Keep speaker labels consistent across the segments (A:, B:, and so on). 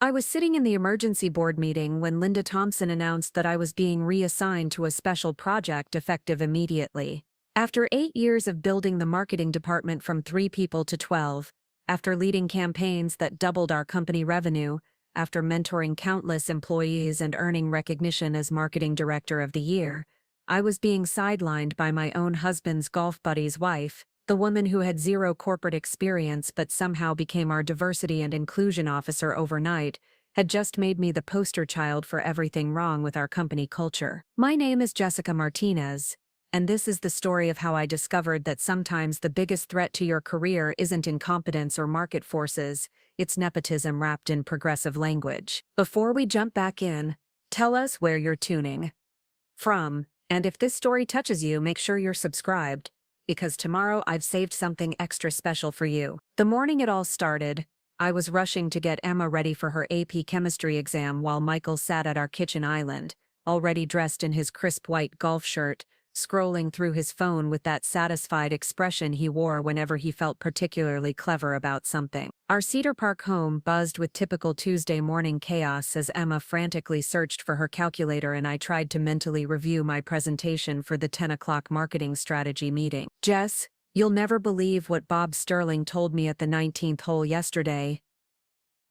A: I was sitting in the emergency board meeting when Linda Thompson announced that I was being reassigned to a special project effective immediately. After 8 years of building the marketing department from 3 people to 12, after leading campaigns that doubled our company revenue, after mentoring countless employees and earning recognition as Marketing Director of the Year, I was being sidelined by my own husband's golf buddy's wife, the woman who had zero corporate experience but somehow became our diversity and inclusion officer overnight, had just made me the poster child for everything wrong with our company culture. My name is Jessica Martinez, and this is the story of how I discovered that sometimes the biggest threat to your career isn't incompetence or market forces, it's nepotism wrapped in progressive language. Before we jump back in, tell us where you're tuning from, and if this story touches you, make sure you're subscribed, because tomorrow I've saved something extra special for you. The morning it all started, I was rushing to get Emma ready for her AP chemistry exam while Michael sat at our kitchen island, already dressed in his crisp white golf shirt, scrolling through his phone with that satisfied expression he wore whenever he felt particularly clever about something. Our Cedar Park home buzzed with typical Tuesday morning chaos as Emma frantically searched for her calculator and I tried to mentally review my presentation for the 10 o'clock marketing strategy meeting. Jess, you'll never believe what Bob Sterling told me at the 19th hole yesterday,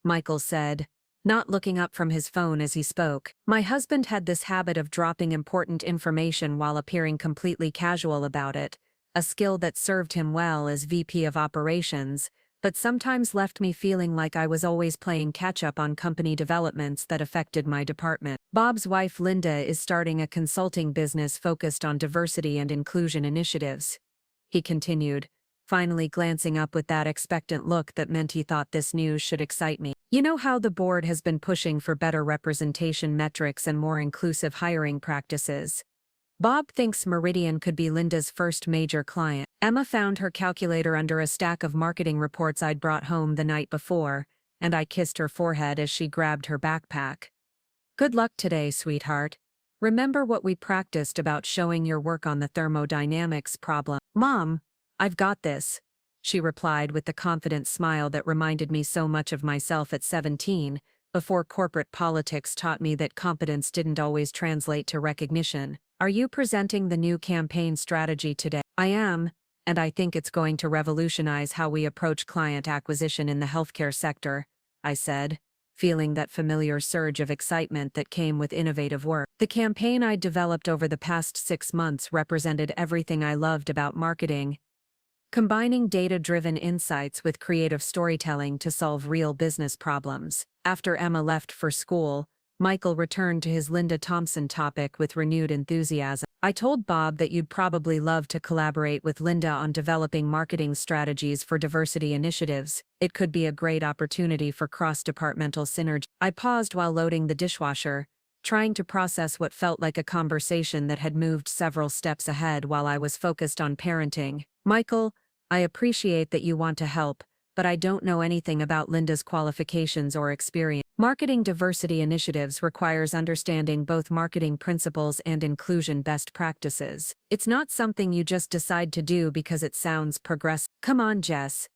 A: Michael said, not looking up from his phone as he spoke. My husband had this habit of dropping important information while appearing completely casual about it, a skill that served him well as VP of operations, but sometimes left me feeling like I was always playing catch-up on company developments that affected my department. Bob's wife Linda is starting a consulting business focused on diversity and inclusion initiatives, he continued, finally glancing up with that expectant look that meant he thought this news should excite me. You know how the board has been pushing for better representation metrics and more inclusive hiring practices. Bob thinks Meridian could be Linda's first major client. Emma found her calculator under a stack of marketing reports I'd brought home the night before, and I kissed her forehead as she grabbed her backpack. Good luck today, sweetheart. Remember what we practiced about showing your work on the thermodynamics problem. Mom, I've got this, she replied with the confident smile that reminded me so much of myself at 17, before corporate politics taught me that competence didn't always translate to recognition. Are you presenting the new campaign strategy today? I am, and I think it's going to revolutionize how we approach client acquisition in the healthcare sector, I said, feeling that familiar surge of excitement that came with innovative work. The campaign I'd developed over the past 6 months represented everything I loved about marketing, combining data-driven insights with creative storytelling to solve real business problems. After Emma left for school, Michael returned to his Linda Thompson topic with renewed enthusiasm. I told Bob that you'd probably love to collaborate with Linda on developing marketing strategies for diversity initiatives. It could be a great opportunity for cross-departmental synergy. I paused while loading the dishwasher, trying to process what felt like a conversation that had moved several steps ahead while I was focused on parenting. Michael, I appreciate that you want to help, but I don't know anything about Linda's qualifications or experience. Marketing diversity initiatives requires understanding both marketing principles and inclusion best practices. It's not something you just decide to do because it sounds progressive. Come on, Jess,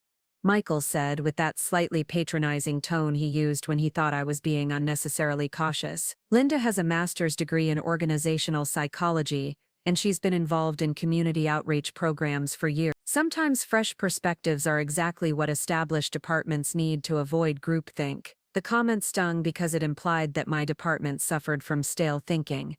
A: Michael said with that slightly patronizing tone he used when he thought I was being unnecessarily cautious. Linda has a master's degree in organizational psychology, and she's been involved in community outreach programs for years. Sometimes fresh perspectives are exactly what established departments need to avoid groupthink. The comment stung because it implied that my department suffered from stale thinking,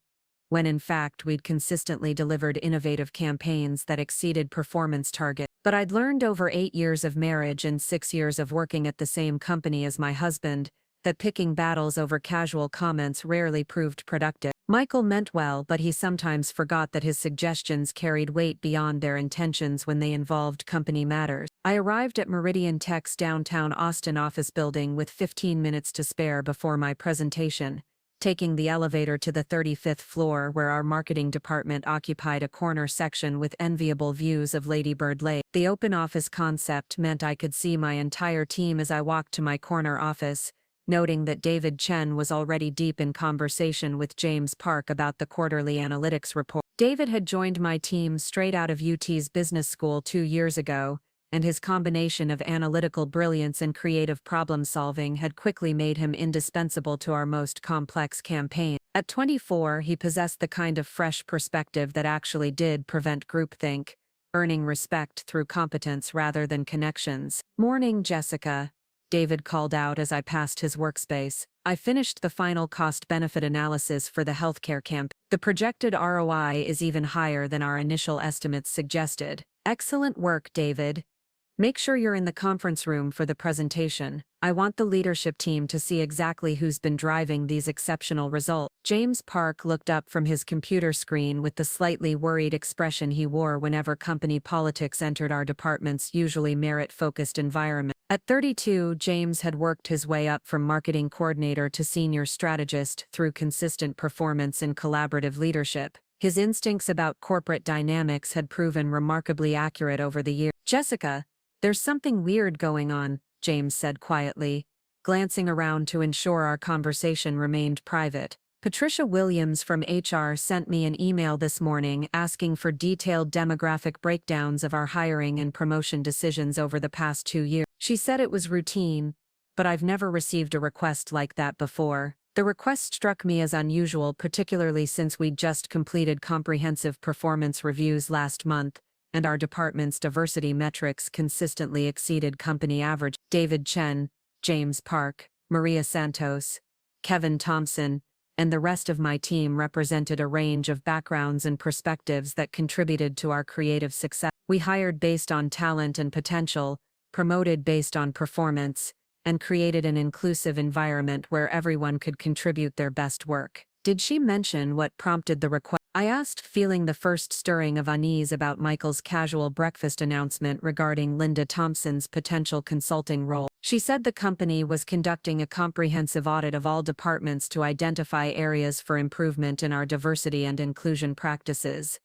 A: when in fact we'd consistently delivered innovative campaigns that exceeded performance targets. But I'd learned over 8 years of marriage and 6 years of working at the same company as my husband, that picking battles over casual comments rarely proved productive. Michael meant well, but he sometimes forgot that his suggestions carried weight beyond their intentions when they involved company matters. I arrived at Meridian Tech's downtown Austin office building with 15 minutes to spare before my presentation, taking the elevator to the 35th floor where our marketing department occupied a corner section with enviable views of Lady Bird Lake. The open office concept meant I could see my entire team as I walked to my corner office, noting that David Chen was already deep in conversation with James Park about the quarterly analytics report. David had joined my team straight out of UT's business school 2 years ago, and his combination of analytical brilliance and creative problem-solving had quickly made him indispensable to our most complex campaign. At 24, he possessed the kind of fresh perspective that actually did prevent groupthink, earning respect through competence rather than connections. "Morning, Jessica," David called out as I passed his workspace. "I finished the final cost-benefit analysis for the healthcare camp. The projected ROI is even higher than our initial estimates suggested." "Excellent work, David. Make sure you're in the conference room for the presentation. I want the leadership team to see exactly who's been driving these exceptional results." James Park looked up from his computer screen with the slightly worried expression he wore whenever company politics entered our department's usually merit-focused environment. At 32, James had worked his way up from marketing coordinator to senior strategist through consistent performance and collaborative leadership. His instincts about corporate dynamics had proven remarkably accurate over the years. "Jessica, there's something weird going on," James said quietly, glancing around to ensure our conversation remained private. "Patricia Williams from HR sent me an email this morning asking for detailed demographic breakdowns of our hiring and promotion decisions over the past 2 years. She said it was routine, but I've never received a request like that before." The request struck me as unusual, particularly since we'd just completed comprehensive performance reviews last month, and our department's diversity metrics consistently exceeded company average. David Chen, James Park, Maria Santos, Kevin Thompson, and the rest of my team represented a range of backgrounds and perspectives that contributed to our creative success. We hired based on talent and potential, promoted based on performance, and created an inclusive environment where everyone could contribute their best work. "Did she mention what prompted the request?" I asked, feeling the first stirring of unease about Michael's casual breakfast announcement regarding Linda Thompson's potential consulting role. "She said the company was conducting a comprehensive audit of all departments to identify areas for improvement in our diversity and inclusion practices,"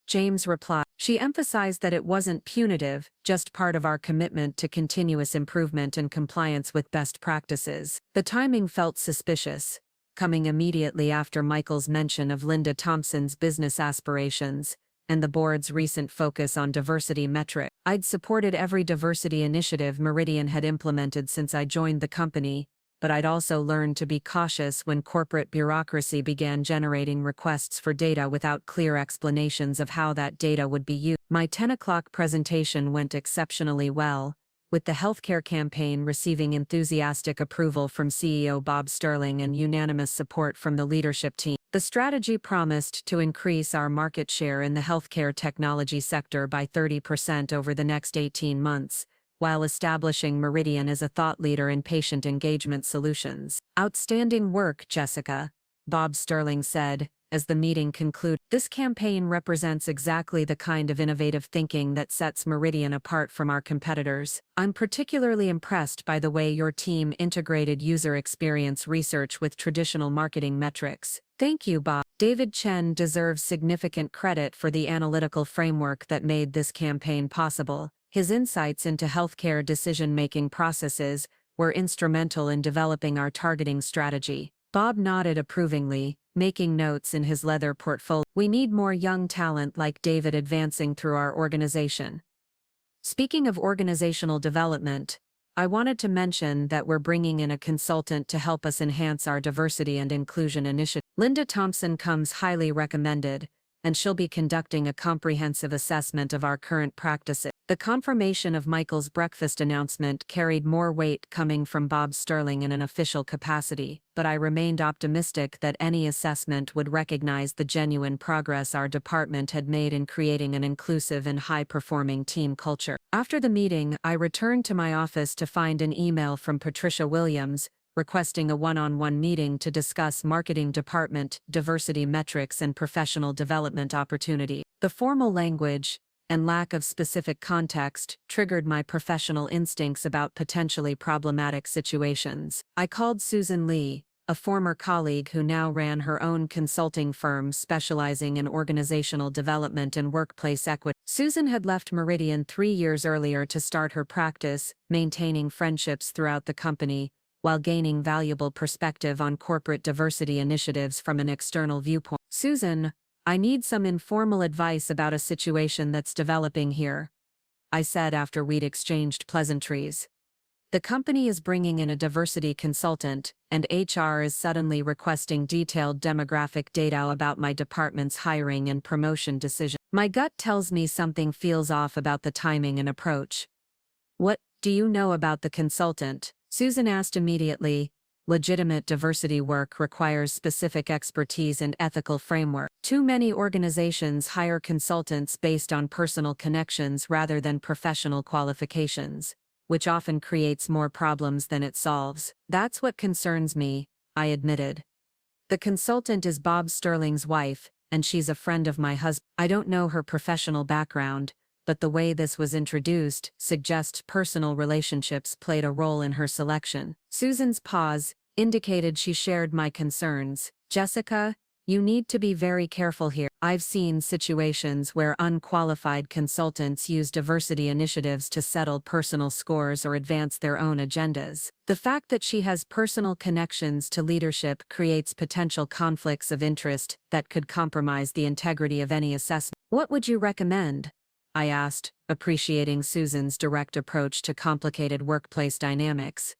A: James replied. "She emphasized that it wasn't punitive, just part of our commitment to continuous improvement and compliance with best practices." The timing felt suspicious, coming immediately after Michael's mention of Linda Thompson's business aspirations and the board's recent focus on diversity metrics. I'd supported every diversity initiative Meridian had implemented since I joined the company, but I'd also learned to be cautious when corporate bureaucracy began generating requests for data without clear explanations of how that data would be used. My 10 o'clock presentation went exceptionally well, with the healthcare campaign receiving enthusiastic approval from CEO Bob Sterling and unanimous support from the leadership team. The strategy promised to increase our market share in the healthcare technology sector by 30% over the next 18 months, while establishing Meridian as a thought leader in patient engagement solutions. "Outstanding work, Jessica," Bob Sterling said, as the meeting concluded. "This campaign represents exactly the kind of innovative thinking that sets Meridian apart from our competitors. I'm particularly impressed by the way your team integrated user experience research with traditional marketing metrics." "Thank you, Bob." David Chen deserves significant credit for the analytical framework that made this campaign possible. His insights into healthcare decision-making processes were instrumental in developing our targeting strategy. Bob nodded approvingly, making notes in his leather portfolio. "We need more young talent like David advancing through our organization." Speaking of organizational development, I wanted to mention that we're bringing in a consultant to help us enhance our diversity and inclusion initiative. Linda Thompson comes highly recommended, and she'll be conducting a comprehensive assessment of our current practices. The confirmation of Michael's breakfast announcement carried more weight coming from Bob Sterling in an official capacity, but I remained optimistic that any assessment would recognize the genuine progress our department had made in creating an inclusive and high-performing team culture. After the meeting, I returned to my office to find an email from Patricia Williams, requesting a one-on-one meeting to discuss marketing department, diversity metrics and professional development opportunity. The formal language and lack of specific context triggered my professional instincts about potentially problematic situations. I called Susan Lee, a former colleague who now ran her own consulting firm specializing in organizational development and workplace equity. Susan had left Meridian 3 years earlier to start her practice, maintaining friendships throughout the company, while gaining valuable perspective on corporate diversity initiatives from an external viewpoint. "Susan, I need some informal advice about a situation that's developing here. I said after we'd exchanged pleasantries. The company is bringing in a diversity consultant, and HR is suddenly requesting detailed demographic data about my department's hiring and promotion decisions. My gut tells me something feels off about the timing and approach. What do you know about the consultant? Susan asked immediately. Legitimate diversity work requires specific expertise and ethical framework. Too many organizations hire consultants based on personal connections rather than professional qualifications, which often creates more problems than it solves. That's what concerns me, I admitted. The consultant is Bob Sterling's wife, and she's a friend of my husband. I don't know her professional background, but the way this was introduced suggests personal relationships played a role in her selection. Susan's pause indicated she shared my concerns. Jessica, you need to be very careful here. I've seen situations where unqualified consultants use diversity initiatives to settle personal scores or advance their own agendas. The fact that she has personal connections to leadership creates potential conflicts of interest that could compromise the integrity of any assessment. What would you recommend? I asked, appreciating Susan's direct approach to complicated workplace dynamics.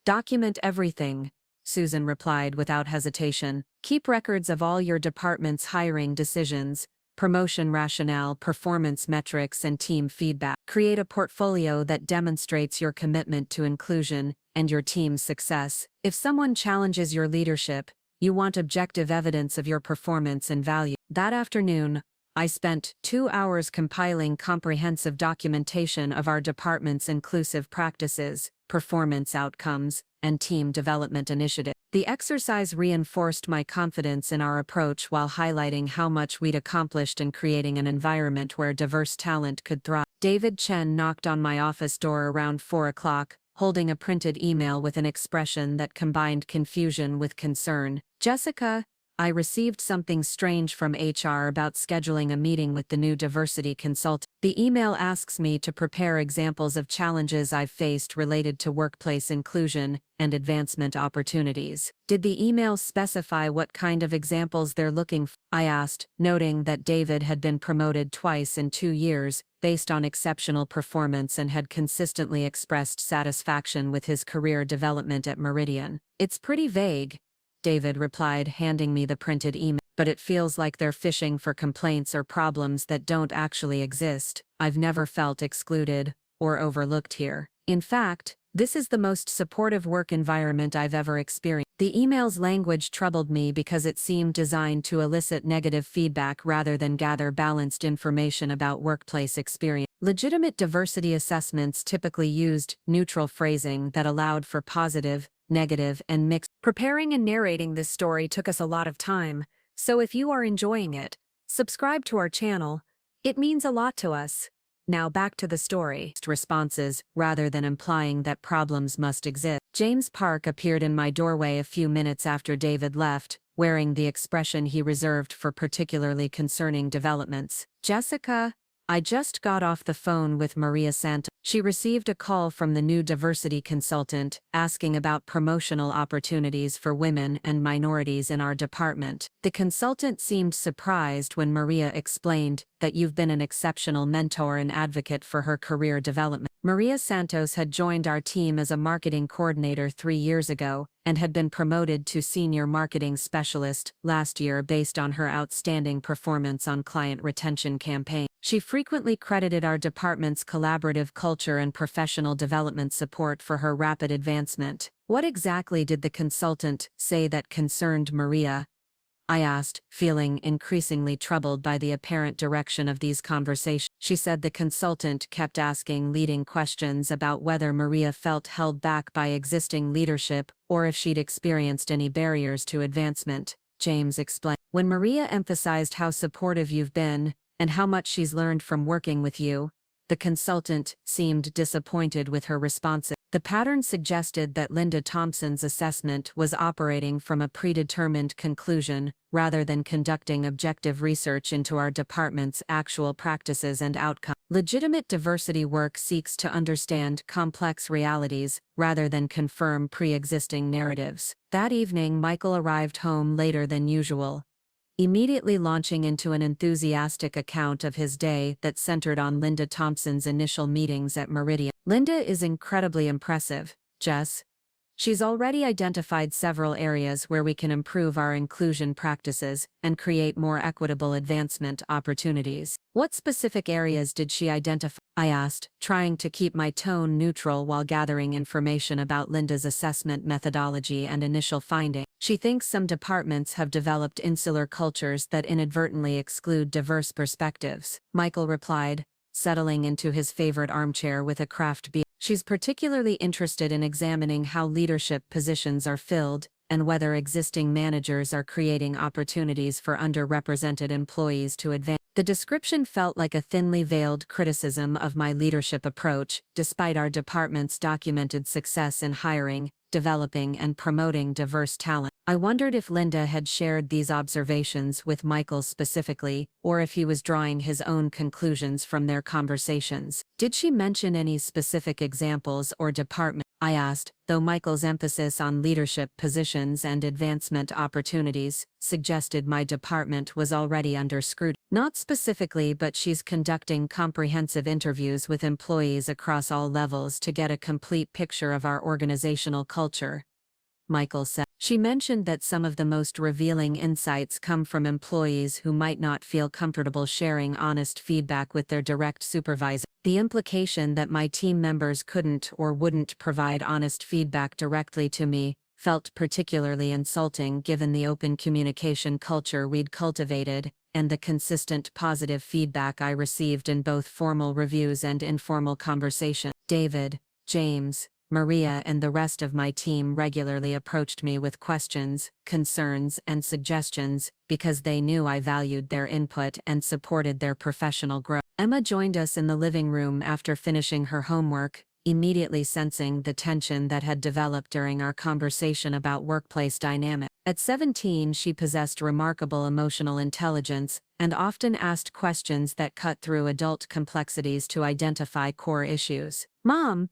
A: Document everything, Susan replied without hesitation. Keep records of all your department's hiring decisions, promotion rationale, performance metrics, and team feedback. Create a portfolio that demonstrates your commitment to inclusion and your team's success. If someone challenges your leadership, you want objective evidence of your performance and value. That afternoon, I spent 2 hours compiling comprehensive documentation of our department's inclusive practices, performance outcomes, and team development initiatives. The exercise reinforced my confidence in our approach while highlighting how much we'd accomplished in creating an environment where diverse talent could thrive. David Chen knocked on my office door around 4 o'clock, holding a printed email with an expression that combined confusion with concern. Jessica, I received something strange from HR about scheduling a meeting with the new diversity consultant. The email asks me to prepare examples of challenges I've faced related to workplace inclusion and advancement opportunities. Did the email specify what kind of examples they're looking for? I asked, noting that David had been promoted twice in 2 years, based on exceptional performance, and had consistently expressed satisfaction with his career development at Meridian. It's pretty vague, David replied, handing me the printed email. But it feels like they're fishing for complaints or problems that don't actually exist. I've never felt excluded or overlooked here. In fact, this is the most supportive work environment I've ever experienced. The email's language troubled me because it seemed designed to elicit negative feedback rather than gather balanced information about workplace experience. Legitimate diversity assessments typically used neutral phrasing that allowed for positive, negative, and mixed. Preparing and narrating this story took us a lot of time, so if you are enjoying it, subscribe to our channel. It means a lot to us. Now back to the story. Responses, rather than implying that problems must exist. James Park appeared in my doorway a few minutes after David left, wearing the expression he reserved for particularly concerning developments. Jessica, I just got off the phone with Maria Santos. She received a call from the new diversity consultant, asking about promotional opportunities for women and minorities in our department. The consultant seemed surprised when Maria explained that you've been an exceptional mentor and advocate for her career development. Maria Santos had joined our team as a marketing coordinator 3 years ago, and had been promoted to senior marketing specialist last year based on her outstanding performance on client retention campaigns. She frequently credited our department's collaborative culture and professional development support for her rapid advancement. What exactly did the consultant say that concerned Maria? I asked, feeling increasingly troubled by the apparent direction of these conversations. She said the consultant kept asking leading questions about whether Maria felt held back by existing leadership or if she'd experienced any barriers to advancement, James explained. When Maria emphasized how supportive you've been, and how much she's learned from working with you, the consultant seemed disappointed with her responses. The pattern suggested that Linda Thompson's assessment was operating from a predetermined conclusion rather than conducting objective research into our department's actual practices and outcomes. Legitimate diversity work seeks to understand complex realities rather than confirm pre-existing narratives. That evening, Michael arrived home later than usual. immediately launching into an enthusiastic account of his day that centered on Linda Thompson's initial meetings at Meridian. Linda is incredibly impressive, Jess. She's already identified several areas where we can improve our inclusion practices and create more equitable advancement opportunities. What specific areas did she identify? I asked, trying to keep my tone neutral while gathering information about Linda's assessment methodology and initial findings. She thinks some departments have developed insular cultures that inadvertently exclude diverse perspectives, Michael replied, settling into his favorite armchair with a craft beer. She's particularly interested in examining how leadership positions are filled and whether existing managers are creating opportunities for underrepresented employees to advance. The description felt like a thinly veiled criticism of my leadership approach, despite our department's documented success in hiring, developing, and promoting diverse talent. I wondered if Linda had shared these observations with Michael specifically, or if he was drawing his own conclusions from their conversations. Did she mention any specific examples or department? I asked, though Michael's emphasis on leadership positions and advancement opportunities suggested my department was already under scrutiny. Not specifically, but she's conducting comprehensive interviews with employees across all levels to get a complete picture of our organizational culture, Michael said. She mentioned that some of the most revealing insights come from employees who might not feel comfortable sharing honest feedback with their direct supervisor. The implication that my team members couldn't or wouldn't provide honest feedback directly to me felt particularly insulting given the open communication culture we'd cultivated and the consistent positive feedback I received in both formal reviews and informal conversation. David, James, Maria and the rest of my team regularly approached me with questions, concerns, and suggestions because they knew I valued their input and supported their professional growth. Emma joined us in the living room after finishing her homework, immediately sensing the tension that had developed during our conversation about workplace dynamics. At 17, she possessed remarkable emotional intelligence and often asked questions that cut through adult complexities to identify core issues. "Mom,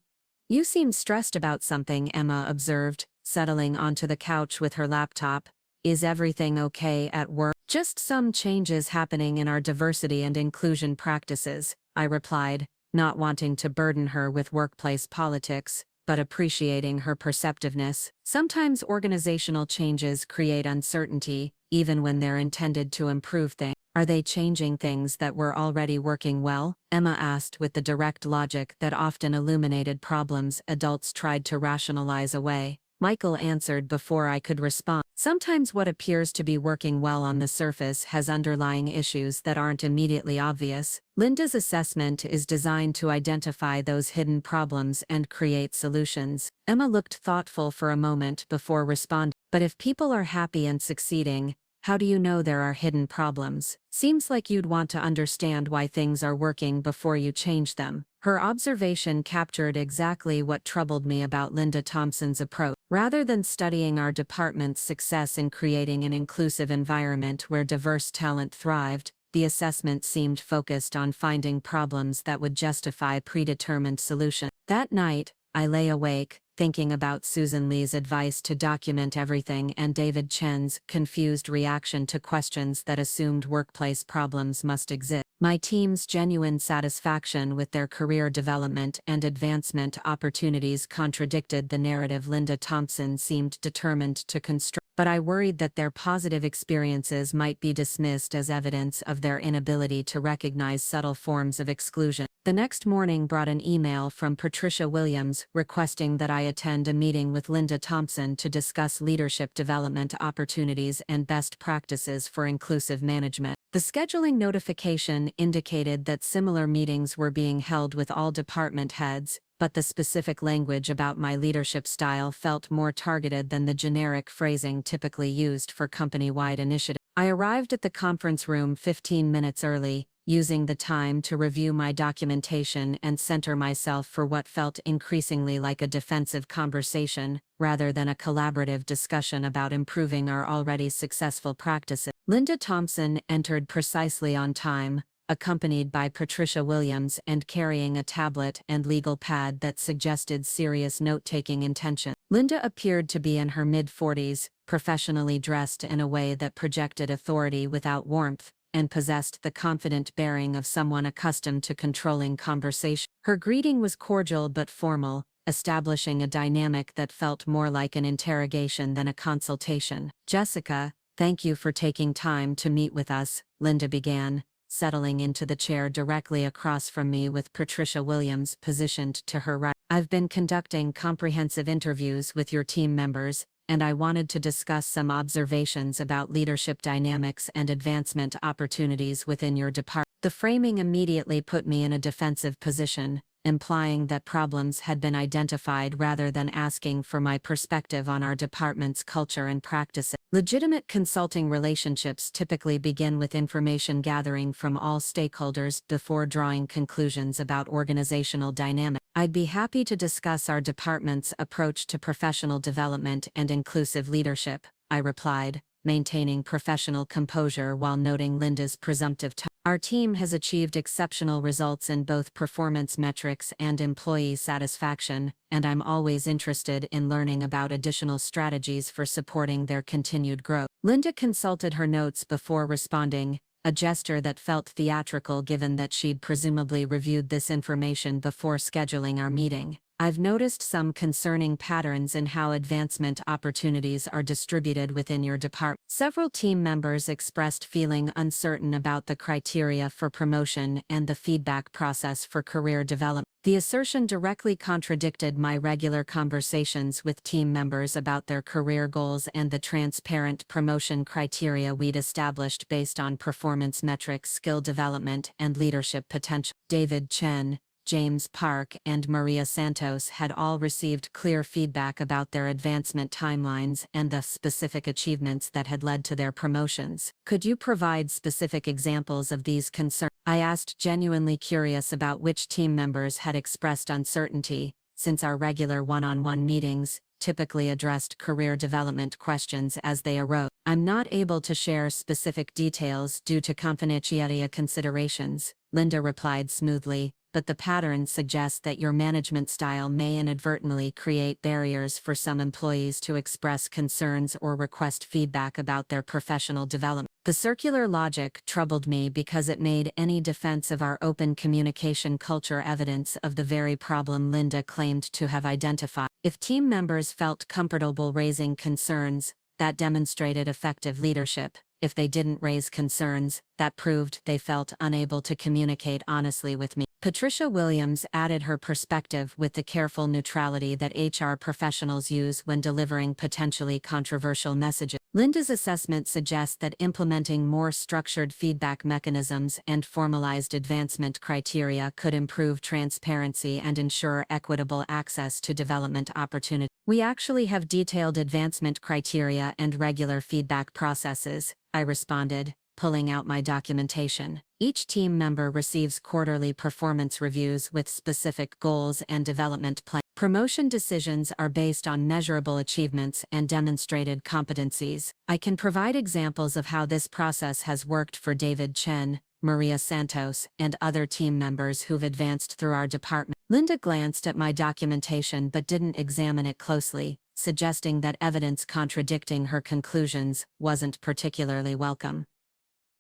A: you seem stressed about something," Emma observed, settling onto the couch with her laptop. "Is everything okay at work?" "Just some changes happening in our diversity and inclusion practices," I replied, not wanting to burden her with workplace politics, but appreciating her perceptiveness. Sometimes organizational changes create uncertainty, even when they're intended to improve things. "Are they changing things that were already working well?" Emma asked with the direct logic that often illuminated problems adults tried to rationalize away. Michael answered before I could respond. "Sometimes what appears to be working well on the surface has underlying issues that aren't immediately obvious. Linda's assessment is designed to identify those hidden problems and create solutions." Emma looked thoughtful for a moment before responding. "But if people are happy and succeeding, how do you know there are hidden problems? Seems like you'd want to understand why things are working before you change them." Her observation captured exactly what troubled me about Linda Thompson's approach. Rather than studying our department's success in creating an inclusive environment where diverse talent thrived, the assessment seemed focused on finding problems that would justify predetermined solutions. That night, I lay awake, thinking about Susan Lee's advice to document everything and David Chen's confused reaction to questions that assumed workplace problems must exist. My team's genuine satisfaction with their career development and advancement opportunities contradicted the narrative Linda Thompson seemed determined to construct. But I worried that their positive experiences might be dismissed as evidence of their inability to recognize subtle forms of exclusion. The next morning brought an email from Patricia Williams requesting that I attend a meeting with Linda Thompson to discuss leadership development opportunities and best practices for inclusive management. The scheduling notification indicated that similar meetings were being held with all department heads, but the specific language about my leadership style felt more targeted than the generic phrasing typically used for company-wide initiatives. I arrived at the conference room 15 minutes early, using the time to review my documentation and center myself for what felt increasingly like a defensive conversation, rather than a collaborative discussion about improving our already successful practices. Linda Thompson entered precisely on time, accompanied by Patricia Williams and carrying a tablet and legal pad that suggested serious note-taking intention. Linda appeared to be in her mid-40s, professionally dressed in a way that projected authority without warmth, and possessed the confident bearing of someone accustomed to controlling conversation. Her greeting was cordial but formal, establishing a dynamic that felt more like an interrogation than a consultation. "Jessica, thank you for taking time to meet with us," Linda began, settling into the chair directly across from me with Patricia Williams positioned to her right. "I've been conducting comprehensive interviews with your team members, and I wanted to discuss some observations about leadership dynamics and advancement opportunities within your department." The framing immediately put me in a defensive position, implying that problems had been identified rather than asking for my perspective on our department's culture and practices. Legitimate consulting relationships typically begin with information gathering from all stakeholders before drawing conclusions about organizational dynamics. "I'd be happy to discuss our department's approach to professional development and inclusive leadership," I replied, maintaining professional composure while noting Linda's presumptive tone. "Our team has achieved exceptional results in both performance metrics and employee satisfaction, and I'm always interested in learning about additional strategies for supporting their continued growth." Linda consulted her notes before responding, a gesture that felt theatrical given that she'd presumably reviewed this information before scheduling our meeting. "I've noticed some concerning patterns in how advancement opportunities are distributed within your department." Several team members expressed feeling uncertain about the criteria for promotion and the feedback process for career development. The assertion directly contradicted my regular conversations with team members about their career goals and the transparent promotion criteria we'd established based on performance metrics, skill development, and leadership potential. David Chen, James Park, and Maria Santos had all received clear feedback about their advancement timelines and the specific achievements that had led to their promotions. "Could you provide specific examples of these concerns?" I asked, genuinely curious about which team members had expressed uncertainty, since our regular one-on-one meetings typically addressed career development questions as they arose. "I'm not able to share specific details due to confidentiality considerations," Linda replied smoothly, "but the pattern suggests that your management style may inadvertently create barriers for some employees to express concerns or request feedback about their professional development." The circular logic troubled me because it made any defense of our open communication culture evidence of the very problem Linda claimed to have identified. If team members felt comfortable raising concerns, that demonstrated effective leadership. If they didn't raise concerns, that proved they felt unable to communicate honestly with me. Patricia Williams added her perspective with the careful neutrality that HR professionals use when delivering potentially controversial messages. Linda's assessment suggests that implementing more structured feedback mechanisms and formalized advancement criteria could improve transparency and ensure equitable access to development opportunities. "We actually have detailed advancement criteria and regular feedback processes," I responded, pulling out my documentation. "Each team member receives quarterly performance reviews with specific goals and development plans. Promotion decisions are based on measurable achievements and demonstrated competencies. I can provide examples of how this process has worked for David Chen, Maria Santos, and other team members who've advanced through our department." Linda glanced at my documentation but didn't examine it closely, suggesting that evidence contradicting her conclusions wasn't particularly welcome.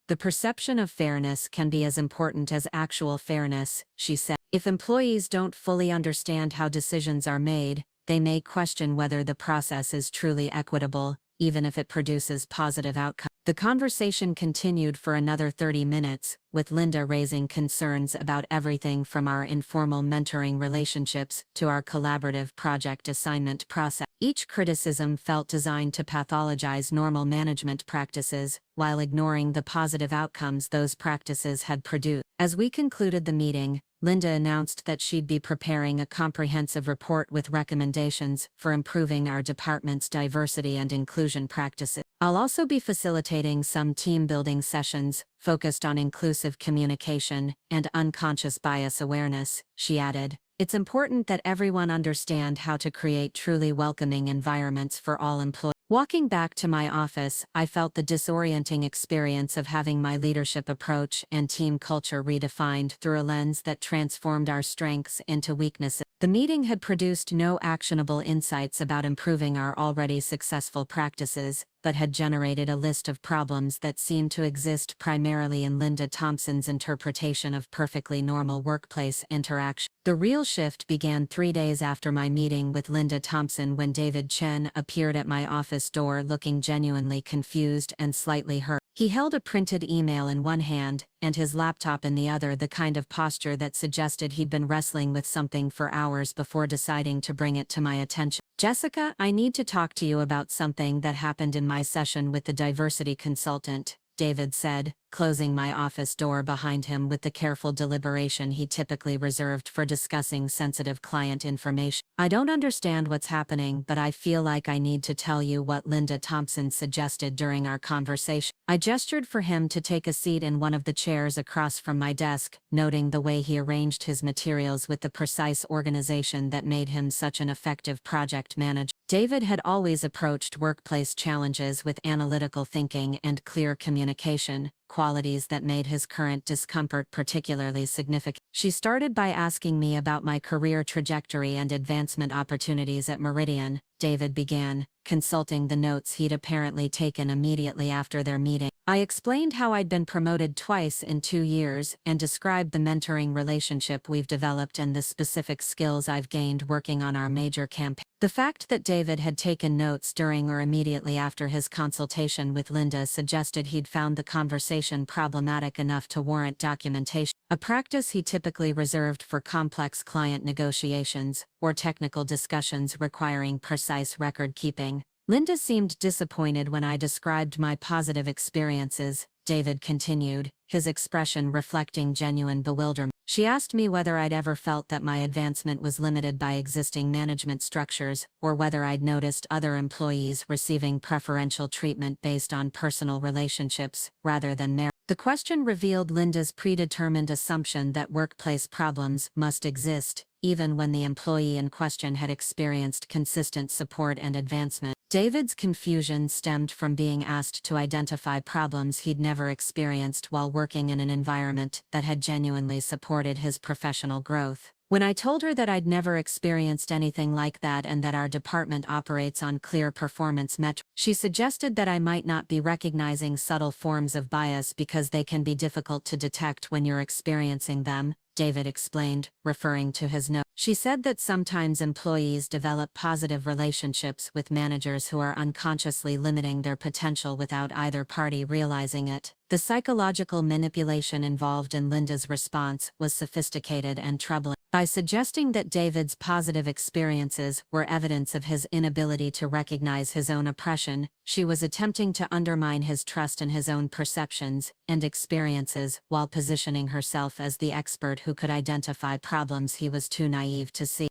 A: "The perception of fairness can be as important as actual fairness," she said. "If employees don't fully understand how decisions are made, they may question whether the process is truly equitable, even if it produces positive outcomes." The conversation continued for another 30 minutes, with Linda raising concerns about everything from our informal mentoring relationships to our collaborative project assignment process. Each criticism felt designed to pathologize normal management practices, while ignoring the positive outcomes those practices had produced. As we concluded the meeting, Linda announced that she'd be preparing a comprehensive report with recommendations for improving our department's diversity and inclusion practices. "I'll also be facilitating some team-building sessions focused on inclusive communication and unconscious bias awareness," she added. "It's important that everyone understand how to create truly welcoming environments for all employees." Walking back to my office, I felt the disorienting experience of having my leadership approach and team culture redefined through a lens that transformed our strengths into weaknesses. The meeting had produced no actionable insights about improving our already successful practices, but had generated a list of problems that seemed to exist primarily in Linda Thompson's interpretation of perfectly normal workplace interaction. The real shift began 3 days after my meeting with Linda Thompson when David Chen appeared at my office door looking genuinely confused and slightly hurt. He held a printed email in one hand, and his laptop in the other, the kind of posture that suggested he'd been wrestling with something for hours before deciding to bring it to my attention. "Jessica, I need to talk to you about something that happened in my session with the diversity consultant," David said, closing my office door behind him with the careful deliberation he typically reserved for discussing sensitive client information. "I don't understand what's happening, but I feel like I need to tell you what Linda Thompson suggested during our conversation." I gestured for him to take a seat in one of the chairs across from my desk, noting the way he arranged his materials with the precise organization that made him such an effective project manager. David had always approached workplace challenges with analytical thinking and clear communication, qualities that made his current discomfort particularly significant. "She started by asking me about my career trajectory and advancement opportunities at Meridian," David began, consulting the notes he'd apparently taken immediately after their meeting. I explained how I'd been promoted twice in 2 years and described the mentoring relationship we've developed and the specific skills I've gained working on our major campaign. The fact that David had taken notes during or immediately after his consultation with Linda suggested he'd found the conversation problematic enough to warrant documentation, a practice he typically reserved for complex client negotiations or technical discussions requiring precise record keeping. "Linda seemed disappointed when I described my positive experiences," David continued, his expression reflecting genuine bewilderment. "She asked me whether I'd ever felt that my advancement was limited by existing management structures, or whether I'd noticed other employees receiving preferential treatment based on personal relationships, rather than merit." The question revealed Linda's predetermined assumption that workplace problems must exist, even when the employee in question had experienced consistent support and advancement. David's confusion stemmed from being asked to identify problems he'd never experienced while working in an environment that had genuinely supported his professional growth. When I told her that I'd never experienced anything like that and that our department operates on clear performance metrics, she suggested that I might not be recognizing subtle forms of bias because they can be difficult to detect when you're experiencing them, David explained, referring to his note. She said that sometimes employees develop positive relationships with managers who are unconsciously limiting their potential without either party realizing it. The psychological manipulation involved in Linda's response was sophisticated and troubling. By suggesting that David's positive experiences were evidence of his inability to recognize his own oppression, she was attempting to undermine his trust in his own perceptions and experiences while positioning herself as the expert who could identify problems he was too naive to see.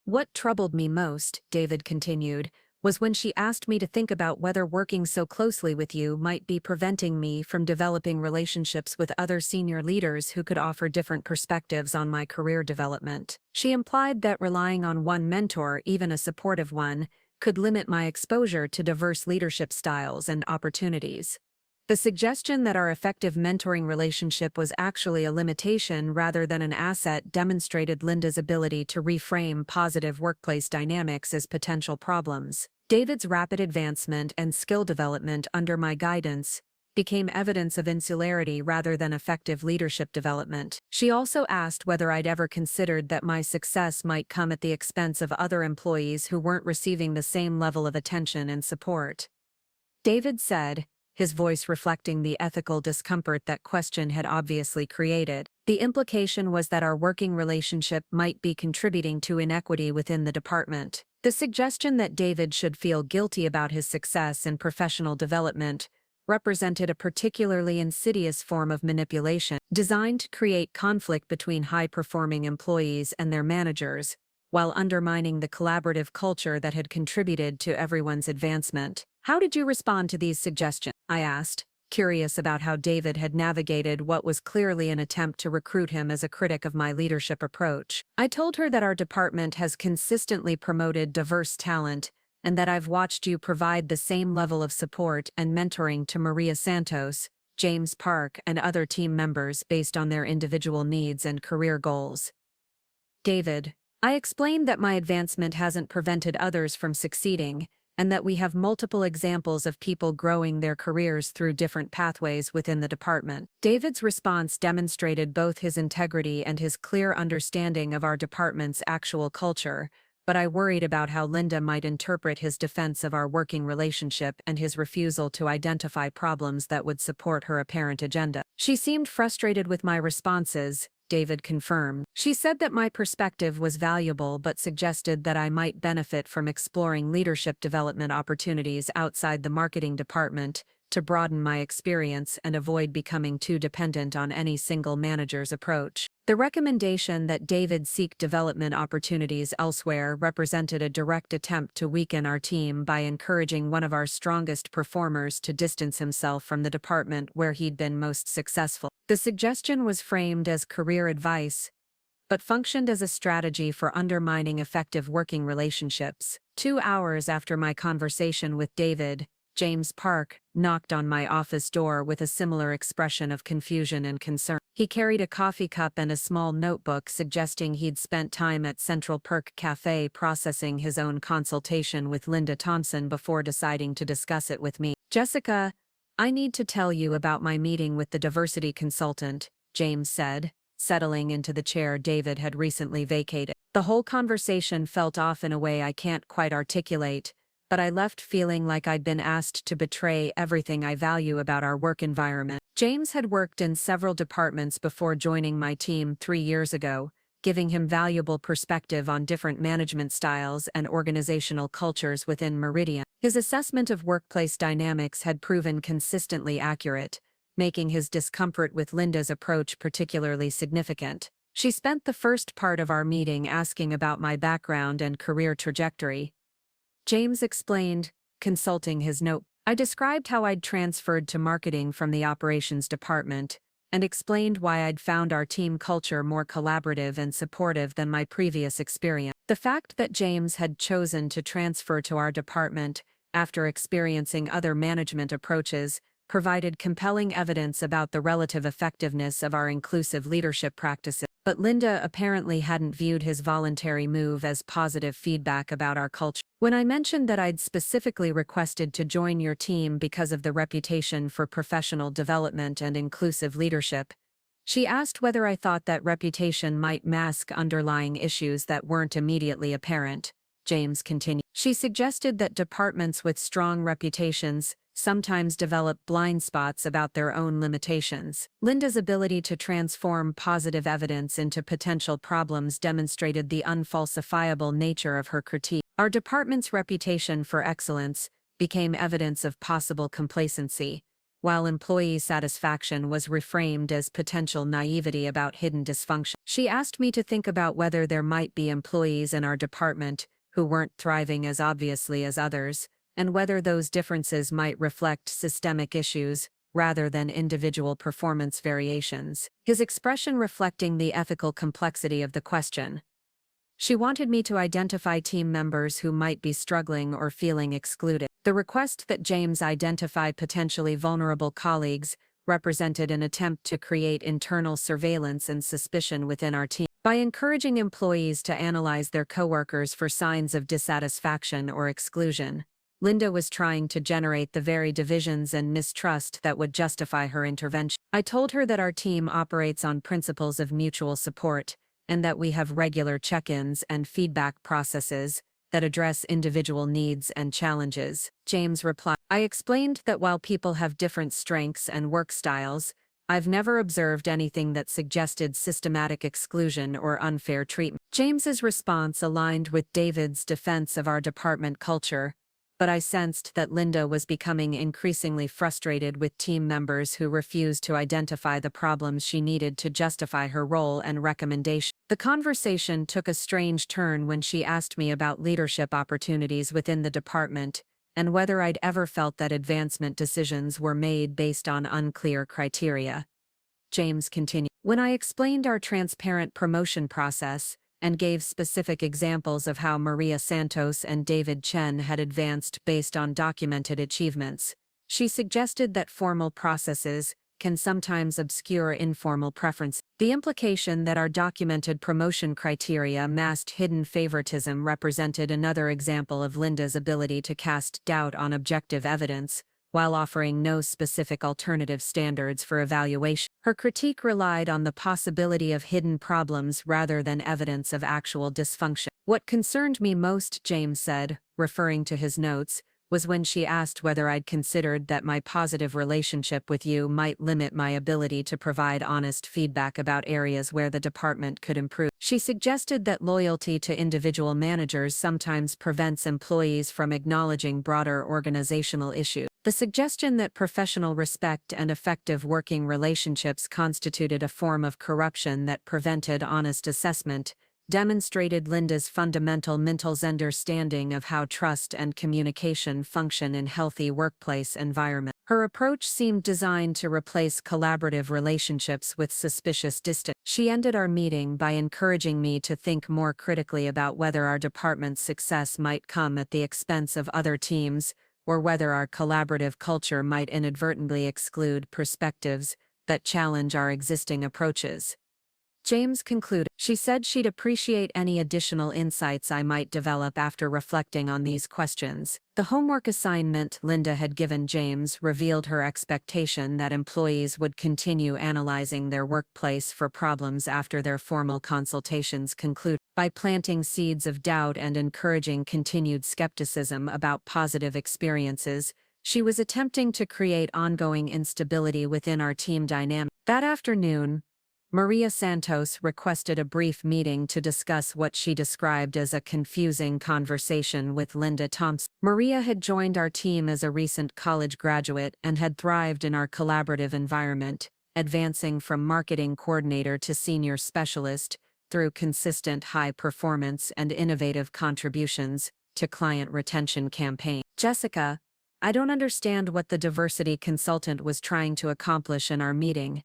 A: "What troubled me most," David continued, "was when she asked me to think about whether working so closely with you might be preventing me from developing relationships with other senior leaders who could offer different perspectives on my career development. She implied that relying on one mentor, even a supportive one, could limit my exposure to diverse leadership styles and opportunities. The suggestion that our effective mentoring relationship was actually a limitation rather than an asset demonstrated Linda's ability to reframe positive workplace dynamics as potential problems. David's rapid advancement and skill development under my guidance became evidence of insularity rather than effective leadership development. She also asked whether I'd ever considered that my success might come at the expense of other employees who weren't receiving the same level of attention and support. David said, his voice reflecting the ethical discomfort that question had obviously created. The implication was that our working relationship might be contributing to inequity within the department. The suggestion that David should feel guilty about his success in professional development represented a particularly insidious form of manipulation designed to create conflict between high-performing employees and their managers, while undermining the collaborative culture that had contributed to everyone's advancement. "How did you respond to these suggestions?" I asked, curious about how David had navigated what was clearly an attempt to recruit him as a critic of my leadership approach. I told her that our department has consistently promoted diverse talent and that I've watched you provide the same level of support and mentoring to Maria Santos, James Park, and other team members based on their individual needs and career goals. David, I explained that my advancement hasn't prevented others from succeeding, and that we have multiple examples of people growing their careers through different pathways within the department. David's response demonstrated both his integrity and his clear understanding of our department's actual culture, but I worried about how Linda might interpret his defense of our working relationship and his refusal to identify problems that would support her apparent agenda. She seemed frustrated with my responses, David confirmed. She said that my perspective was valuable but suggested that I might benefit from exploring leadership development opportunities outside the marketing department to broaden my experience and avoid becoming too dependent on any single manager's approach. The recommendation that David seek development opportunities elsewhere represented a direct attempt to weaken our team by encouraging one of our strongest performers to distance himself from the department where he'd been most successful. The suggestion was framed as career advice, but functioned as a strategy for undermining effective working relationships. 2 hours after my conversation with David, James Park knocked on my office door with a similar expression of confusion and concern. He carried a coffee cup and a small notebook suggesting he'd spent time at Central Perk Cafe processing his own consultation with Linda Thompson before deciding to discuss it with me. Jessica, I need to tell you about my meeting with the diversity consultant, James said, settling into the chair David had recently vacated. The whole conversation felt off in a way I can't quite articulate, but I left feeling like I'd been asked to betray everything I value about our work environment. James had worked in several departments before joining my team 3 years ago, giving him valuable perspective on different management styles and organizational cultures within Meridian. His assessment of workplace dynamics had proven consistently accurate, making his discomfort with Linda's approach particularly significant. She spent the first part of our meeting asking about my background and career trajectory. James explained, consulting his note. I described how I'd transferred to marketing from the operations department, and explained why I'd found our team culture more collaborative and supportive than my previous experience. The fact that James had chosen to transfer to our department after experiencing other management approaches provided compelling evidence about the relative effectiveness of our inclusive leadership practices. But Linda apparently hadn't viewed his voluntary move as positive feedback about our culture. When I mentioned that I'd specifically requested to join your team because of the reputation for professional development and inclusive leadership, she asked whether I thought that reputation might mask underlying issues that weren't immediately apparent. James continued. She suggested that departments with strong reputations sometimes develop blind spots about their own limitations. Linda's ability to transform positive evidence into potential problems demonstrated the unfalsifiable nature of her critique. Our department's reputation for excellence became evidence of possible complacency, while employee satisfaction was reframed as potential naivety about hidden dysfunction. She asked me to think about whether there might be employees in our department who weren't thriving as obviously as others, and whether those differences might reflect systemic issues rather than individual performance variations, his expression reflecting the ethical complexity of the question. She wanted me to identify team members who might be struggling or feeling excluded. The request that James identify potentially vulnerable colleagues represented an attempt to create internal surveillance and suspicion within our team. By encouraging employees to analyze their coworkers for signs of dissatisfaction or exclusion, Linda was trying to generate the very divisions and mistrust that would justify her intervention. I told her that our team operates on principles of mutual support, and that we have regular check-ins and feedback processes that address individual needs and challenges. James replied, I explained that while people have different strengths and work styles, I've never observed anything that suggested systematic exclusion or unfair treatment. James's response aligned with David's defense of our department culture, but I sensed that Linda was becoming increasingly frustrated with team members who refused to identify the problems she needed to justify her role and recommendation. The conversation took a strange turn when she asked me about leadership opportunities within the department and whether I'd ever felt that advancement decisions were made based on unclear criteria. James continued. When I explained our transparent promotion process and gave specific examples of how Maria Santos and David Chen had advanced based on documented achievements. She suggested that formal processes can sometimes obscure informal preferences. The implication that our documented promotion criteria masked hidden favoritism represented another example of Linda's ability to cast doubt on objective evidence, while offering no specific alternative standards for evaluation. Her critique relied on the possibility of hidden problems rather than evidence of actual dysfunction. "What concerned me most," James said, referring to his notes, was when she asked whether I'd considered that my positive relationship with you might limit my ability to provide honest feedback about areas where the department could improve. She suggested that loyalty to individual managers sometimes prevents employees from acknowledging broader organizational issues. The suggestion that professional respect and effective working relationships constituted a form of corruption that prevented honest assessment demonstrated Linda's fundamental mental understanding of how trust and communication function in healthy workplace environments. Her approach seemed designed to replace collaborative relationships with suspicious distance. She ended our meeting by encouraging me to think more critically about whether our department's success might come at the expense of other teams, or whether our collaborative culture might inadvertently exclude perspectives that challenge our existing approaches. James concluded. She said she'd appreciate any additional insights I might develop after reflecting on these questions. The homework assignment Linda had given James revealed her expectation that employees would continue analyzing their workplace for problems after their formal consultations conclude. By planting seeds of doubt and encouraging continued skepticism about positive experiences, she was attempting to create ongoing instability within our team dynamic. That afternoon, Maria Santos requested a brief meeting to discuss what she described as a confusing conversation with Linda Thompson. Maria had joined our team as a recent college graduate and had thrived in our collaborative environment, advancing from marketing coordinator to senior specialist through consistent high performance and innovative contributions to client retention campaigns. "Jessica, I don't understand what the diversity consultant was trying to accomplish in our meeting,"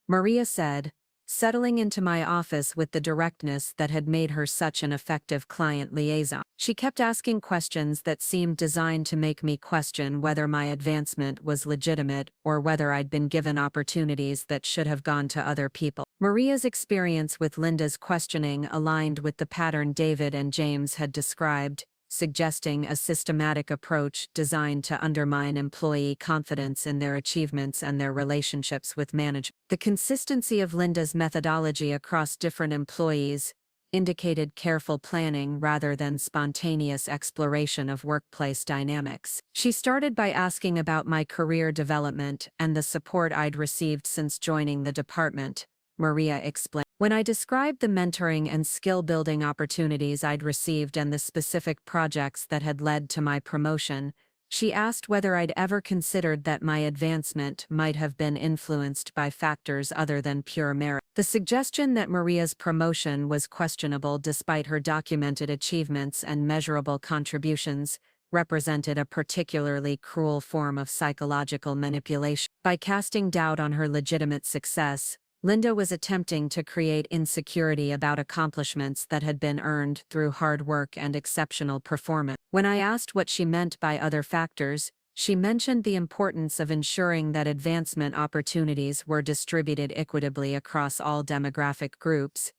A: Maria said, settling into my office with the directness that had made her such an effective client liaison. She kept asking questions that seemed designed to make me question whether my advancement was legitimate or whether I'd been given opportunities that should have gone to other people. Maria's experience with Linda's questioning aligned with the pattern David and James had described, suggesting a systematic approach designed to undermine employee confidence in their achievements and their relationships with management. The consistency of Linda's methodology across different employees indicated careful planning rather than spontaneous exploration of workplace dynamics. She started by asking about my career development and the support I'd received since joining the department, Maria explained. When I described the mentoring and skill-building opportunities I'd received and the specific projects that had led to my promotion, she asked whether I'd ever considered that my advancement might have been influenced by factors other than pure merit. The suggestion that Maria's promotion was questionable despite her documented achievements and measurable contributions represented a particularly cruel form of psychological manipulation. By casting doubt on her legitimate success, Linda was attempting to create insecurity about accomplishments that had been earned through hard work and exceptional performance. When I asked what she meant by other factors, she mentioned the importance of ensuring that advancement opportunities were distributed equitably across all demographic groups.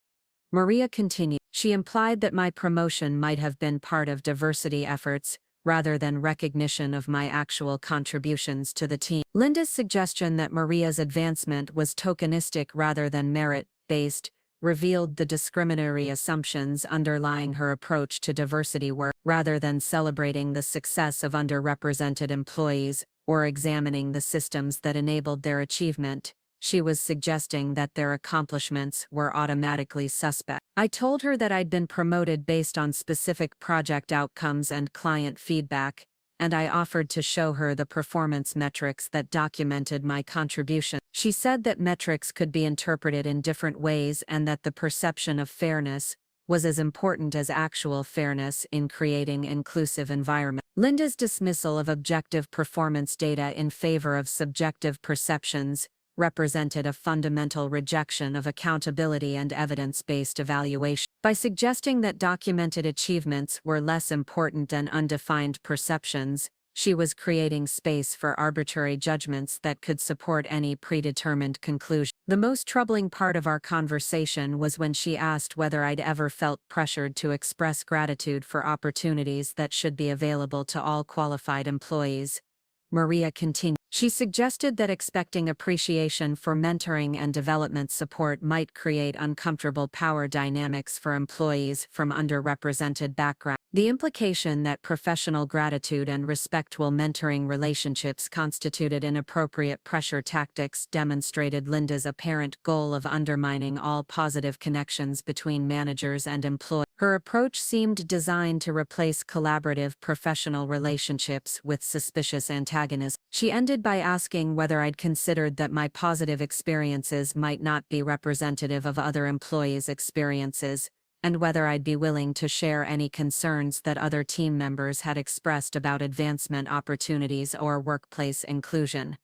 A: Maria continued. She implied that my promotion might have been part of diversity efforts, rather than recognition of my actual contributions to the team. Linda's suggestion that Maria's advancement was tokenistic rather than merit-based revealed the discriminatory assumptions underlying her approach to diversity work. Rather than celebrating the success of underrepresented employees or examining the systems that enabled their achievement, she was suggesting that their accomplishments were automatically suspect. I told her that I'd been promoted based on specific project outcomes and client feedback, and I offered to show her the performance metrics that documented my contribution. She said that metrics could be interpreted in different ways and that the perception of fairness was as important as actual fairness in creating inclusive environment. Linda's dismissal of objective performance data in favor of subjective perceptions represented a fundamental rejection of accountability and evidence-based evaluation. By suggesting that documented achievements were less important than undefined perceptions, she was creating space for arbitrary judgments that could support any predetermined conclusion. The most troubling part of our conversation was when she asked whether I'd ever felt pressured to express gratitude for opportunities that should be available to all qualified employees. Maria continued. She suggested that expecting appreciation for mentoring and development support might create uncomfortable power dynamics for employees from underrepresented backgrounds. The implication that professional gratitude and respectful mentoring relationships constituted inappropriate pressure tactics demonstrated Linda's apparent goal of undermining all positive connections between managers and employees. Her approach seemed designed to replace collaborative professional relationships with suspicious antagonism. She ended by asking whether I'd considered that my positive experiences might not be representative of other employees' experiences, and whether I'd be willing to share any concerns that other team members had expressed about advancement opportunities or workplace inclusion.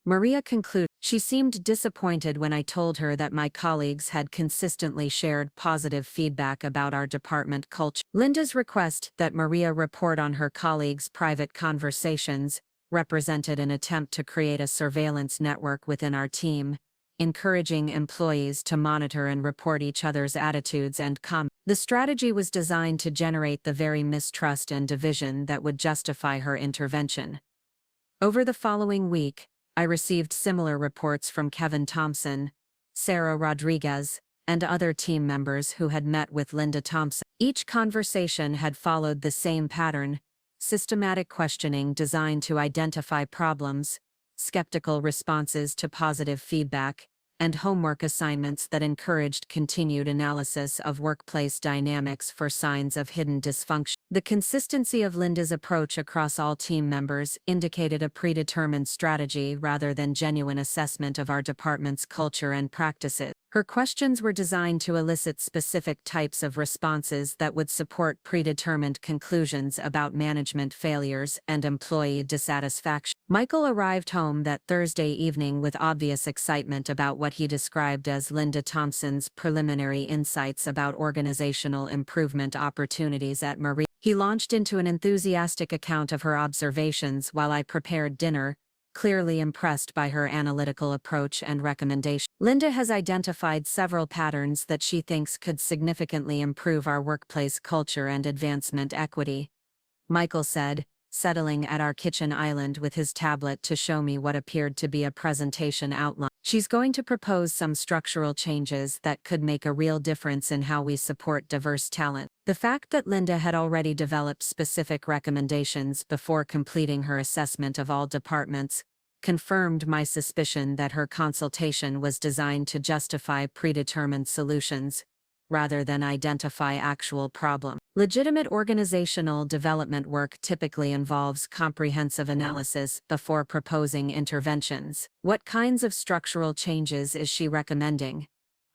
A: Maria concluded. She seemed disappointed when I told her that my colleagues had consistently shared positive feedback about our department culture. Linda's request that Maria report on her colleagues' private conversations represented an attempt to create a surveillance network within our team, encouraging employees to monitor and report each other's attitudes and comments. The strategy was designed to generate the very mistrust and division that would justify her intervention. Over the following week, I received similar reports from Kevin Thompson, Sarah Rodriguez, and other team members who had met with Linda Thompson. Each conversation had followed the same pattern: systematic questioning designed to identify problems, skeptical responses to positive feedback, and homework assignments that encouraged continued analysis of workplace dynamics for signs of hidden dysfunction. The consistency of Linda's approach across all team members indicated a predetermined strategy rather than genuine assessment of our department's culture and practices. Her questions were designed to elicit specific types of responses that would support predetermined conclusions about management failures and employee dissatisfaction. Michael arrived home that Thursday evening with obvious excitement about what he described as Linda Thompson's preliminary insights about organizational improvement opportunities at Maria. He launched into an enthusiastic account of her observations while I prepared dinner, clearly impressed by her analytical approach and recommendation. Linda has identified several patterns that she thinks could significantly improve our workplace culture and advancement equity, Michael said, settling at our kitchen island with his tablet to show me what appeared to be a presentation outline. She's going to propose some structural changes that could make a real difference in how we support diverse talent. The fact that Linda had already developed specific recommendations before completing her assessment of all departments confirmed my suspicion that her consultation was designed to justify predetermined solutions, rather than identify actual problems. Legitimate organizational development work typically involves comprehensive analysis before proposing interventions. What kinds of structural changes is she recommending?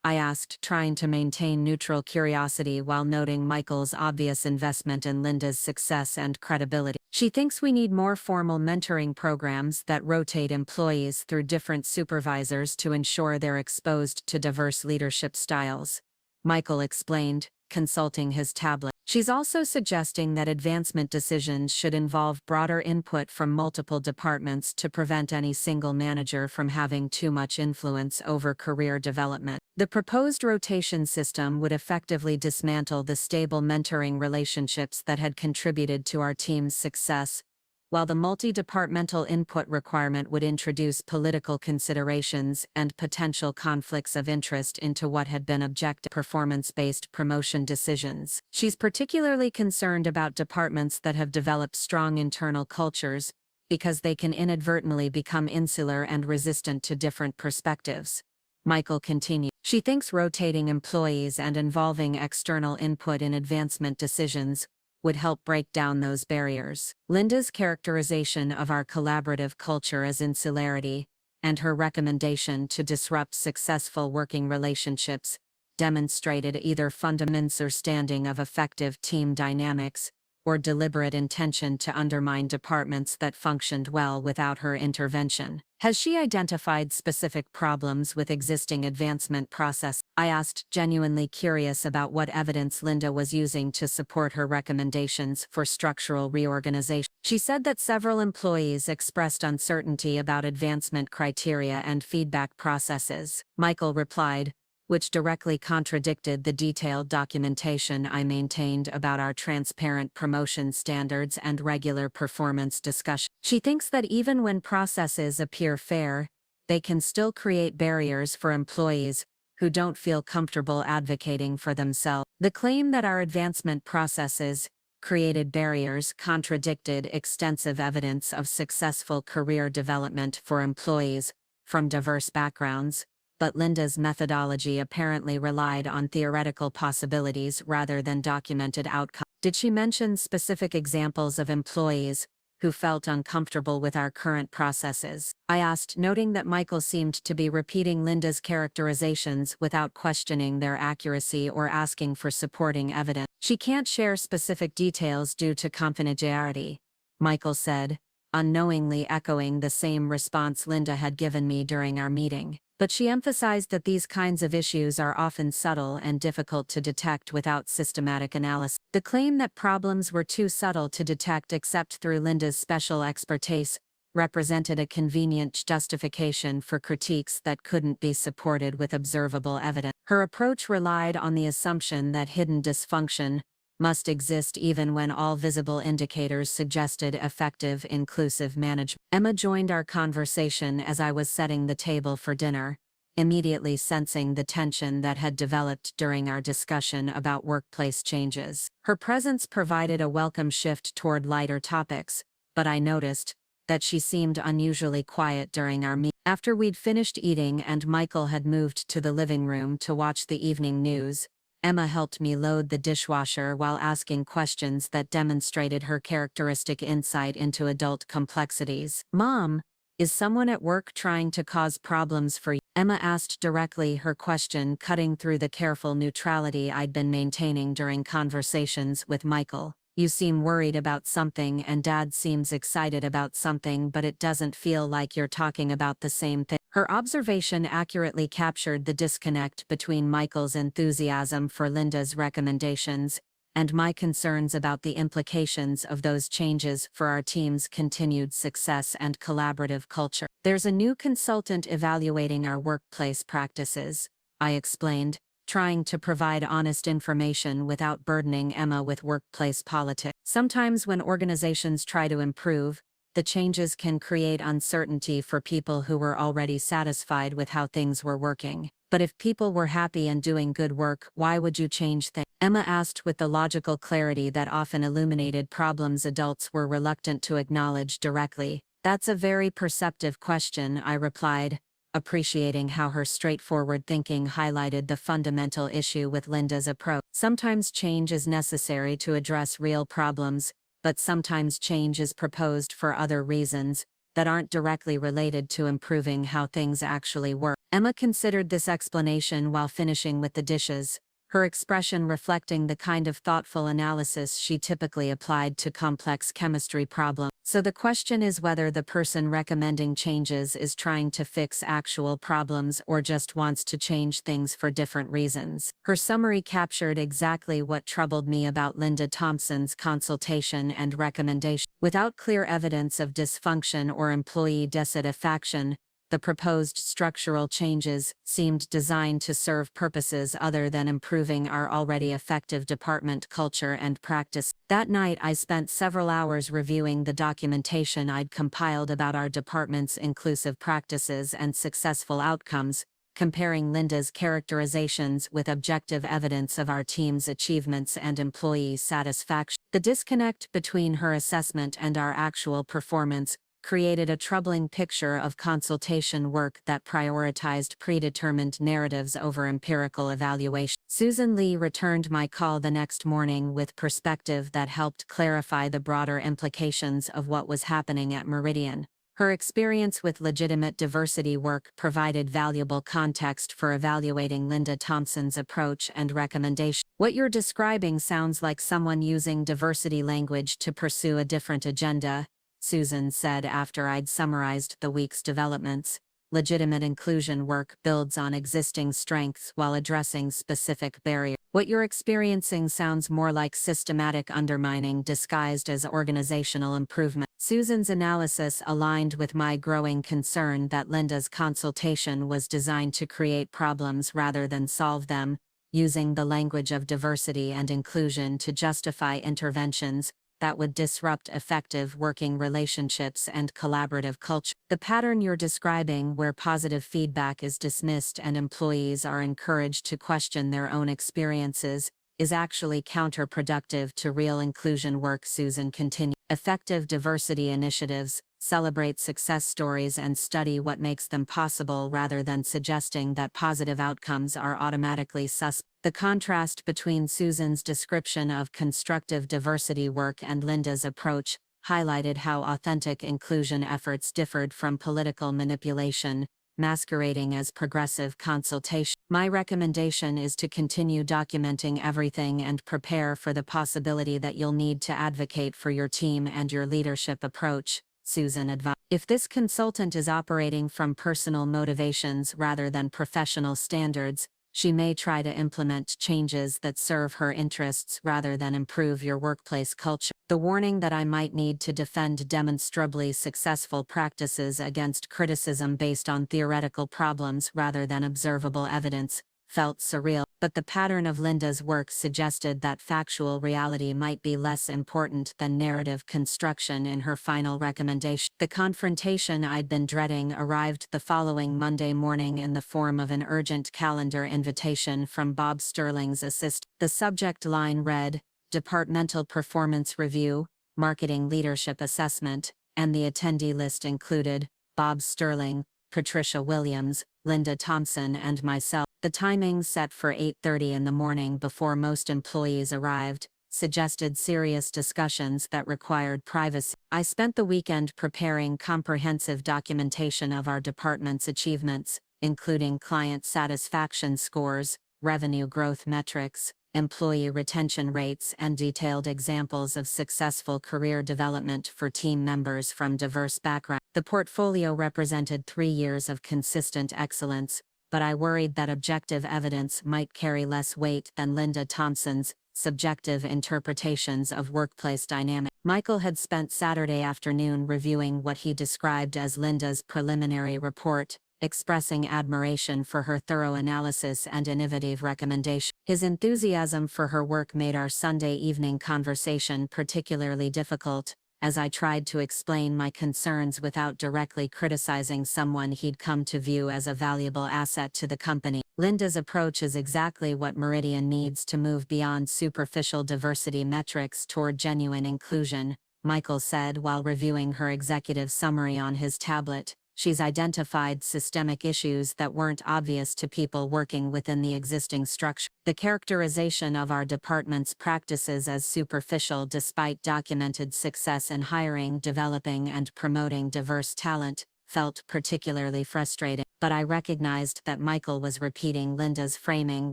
A: I asked, trying to maintain neutral curiosity while noting Michael's obvious investment in Linda's success and credibility. She thinks we need more formal mentoring programs that rotate employees through different supervisors to ensure they're exposed to diverse leadership styles, Michael explained, consulting his tablet. She's also suggesting that advancement decisions should involve broader input from multiple departments to prevent any single manager from having too much influence over career development. The proposed rotation system would effectively dismantle the stable mentoring relationships that had contributed to our team's success, while the multi-departmental input requirement would introduce political considerations and potential conflicts of interest into what had been objective performance-based promotion decisions. She's particularly concerned about departments that have developed strong internal cultures, because they can inadvertently become insular and resistant to different perspectives. Michael continued. She thinks rotating employees and involving external input in advancement decisions would help break down those barriers. Linda's characterization of our collaborative culture as insularity, and her recommendation to disrupt successful working relationships, demonstrated either fundamental understanding of effective team dynamics, or deliberate intention to undermine departments that functioned well without her intervention. Has she identified specific problems with existing advancement process? I asked, genuinely curious about what evidence Linda was using to support her recommendations for structural reorganization. She said that several employees expressed uncertainty about advancement criteria and feedback processes. Michael replied, which directly contradicted the detailed documentation I maintained about our transparent promotion standards and regular performance discussion. She thinks that even when processes appear fair, they can still create barriers for employees who don't feel comfortable advocating for themselves. The claim that our advancement processes created barriers contradicted extensive evidence of successful career development for employees from diverse backgrounds, but Linda's methodology apparently relied on theoretical possibilities rather than documented outcomes. Did she mention specific examples of employees who felt uncomfortable with our current processes? I asked, noting that Michael seemed to be repeating Linda's characterizations without questioning their accuracy or asking for supporting evidence. She can't share specific details due to confidentiality, Michael said, unknowingly echoing the same response Linda had given me during our meeting. But she emphasized that these kinds of issues are often subtle and difficult to detect without systematic analysis. The claim that problems were too subtle to detect except through Linda's special expertise represented a convenient justification for critiques that couldn't be supported with observable evidence. Her approach relied on the assumption that hidden dysfunction must exist even when all visible indicators suggested effective, inclusive management. Emma joined our conversation as I was setting the table for dinner, immediately sensing the tension that had developed during our discussion about workplace changes. Her presence provided a welcome shift toward lighter topics, but I noticed that she seemed unusually quiet during our meeting. After we'd finished eating and Michael had moved to the living room to watch the evening news, Emma helped me load the dishwasher while asking questions that demonstrated her characteristic insight into adult complexities. "Mom, is someone at work trying to cause problems for you?" Emma asked directly, her question cutting through the careful neutrality I'd been maintaining during conversations with Michael. "You seem worried about something and Dad seems excited about something, but it doesn't feel like you're talking about the same thing." Her observation accurately captured the disconnect between Michael's enthusiasm for Linda's recommendations and my concerns about the implications of those changes for our team's continued success and collaborative culture. "There's a new consultant evaluating our workplace practices," I explained, trying to provide honest information without burdening Emma with workplace politics. "Sometimes when organizations try to improve, the changes can create uncertainty for people who were already satisfied with how things were working. But if people were happy and doing good work, why would you change things?" Emma asked with the logical clarity that often illuminated problems adults were reluctant to acknowledge directly. "That's a very perceptive question," I replied, appreciating how her straightforward thinking highlighted the fundamental issue with Linda's approach. "Sometimes change is necessary to address real problems, but sometimes change is proposed for other reasons that aren't directly related to improving how things actually work." Emma considered this explanation while finishing with the dishes, her expression reflecting the kind of thoughtful analysis she typically applied to complex chemistry problems. "So the question is whether the person recommending changes is trying to fix actual problems or just wants to change things for different reasons." Her summary captured exactly what troubled me about Linda Thompson's consultation and recommendation. Without clear evidence of dysfunction or employee dissatisfaction, the proposed structural changes seemed designed to serve purposes other than improving our already effective department culture and practice. That night I spent several hours reviewing the documentation I'd compiled about our department's inclusive practices and successful outcomes, comparing Linda's characterizations with objective evidence of our team's achievements and employee satisfaction. The disconnect between her assessment and our actual performance created a troubling picture of consultation work that prioritized predetermined narratives over empirical evaluation. Susan Lee returned my call the next morning with perspective that helped clarify the broader implications of what was happening at Meridian. Her experience with legitimate diversity work provided valuable context for evaluating Linda Thompson's approach and recommendation. What you're describing sounds like someone using diversity language to pursue a different agenda, Susan said after I'd summarized the week's developments. Legitimate inclusion work builds on existing strengths while addressing specific barriers. What you're experiencing sounds more like systematic undermining disguised as organizational improvement. Susan's analysis aligned with my growing concern that Linda's consultation was designed to create problems rather than solve them, using the language of diversity and inclusion to justify interventions that would disrupt effective working relationships and collaborative culture. The pattern you're describing, where positive feedback is dismissed and employees are encouraged to question their own experiences, is actually counterproductive to real inclusion work. Susan continued. Effective diversity initiatives celebrate success stories and study what makes them possible rather than suggesting that positive outcomes are automatically suspect. The contrast between Susan's description of constructive diversity work and Linda's approach highlighted how authentic inclusion efforts differed from political manipulation, masquerading as progressive consultation. My recommendation is to continue documenting everything and prepare for the possibility that you'll need to advocate for your team and your leadership approach, Susan advised. If this consultant is operating from personal motivations rather than professional standards, she may try to implement changes that serve her interests rather than improve your workplace culture. The warning that I might need to defend demonstrably successful practices against criticism based on theoretical problems rather than observable evidence felt surreal, but the pattern of Linda's work suggested that factual reality might be less important than narrative construction. In her final recommendation, the confrontation I'd been dreading arrived the following Monday morning in the form of an urgent calendar invitation from Bob Sterling's assistant. The subject line read, Departmental Performance Review, Marketing Leadership Assessment, and the attendee list included Bob Sterling, Patricia Williams, Linda Thompson and myself. The timing, set for 8:30 in the morning before most employees arrived, suggested serious discussions that required privacy. I spent the weekend preparing comprehensive documentation of our department's achievements, including client satisfaction scores, revenue growth metrics, employee retention rates, and detailed examples of successful career development for team members from diverse backgrounds. The portfolio represented 3 years of consistent excellence, but I worried that objective evidence might carry less weight than Linda Thompson's subjective interpretations of workplace dynamics. Michael had spent Saturday afternoon reviewing what he described as Linda's preliminary report, expressing admiration for her thorough analysis and innovative recommendation. His enthusiasm for her work made our Sunday evening conversation particularly difficult, as I tried to explain my concerns without directly criticizing someone he'd come to view as a valuable asset to the company. Linda's approach is exactly what Meridian needs to move beyond superficial diversity metrics toward genuine inclusion, Michael said while reviewing her executive summary on his tablet. She's identified systemic issues that weren't obvious to people working within the existing structure. The characterization of our department's practices as superficial despite documented success in hiring, developing, and promoting diverse talent felt particularly frustrating. But I recognized that Michael was repeating Linda's framing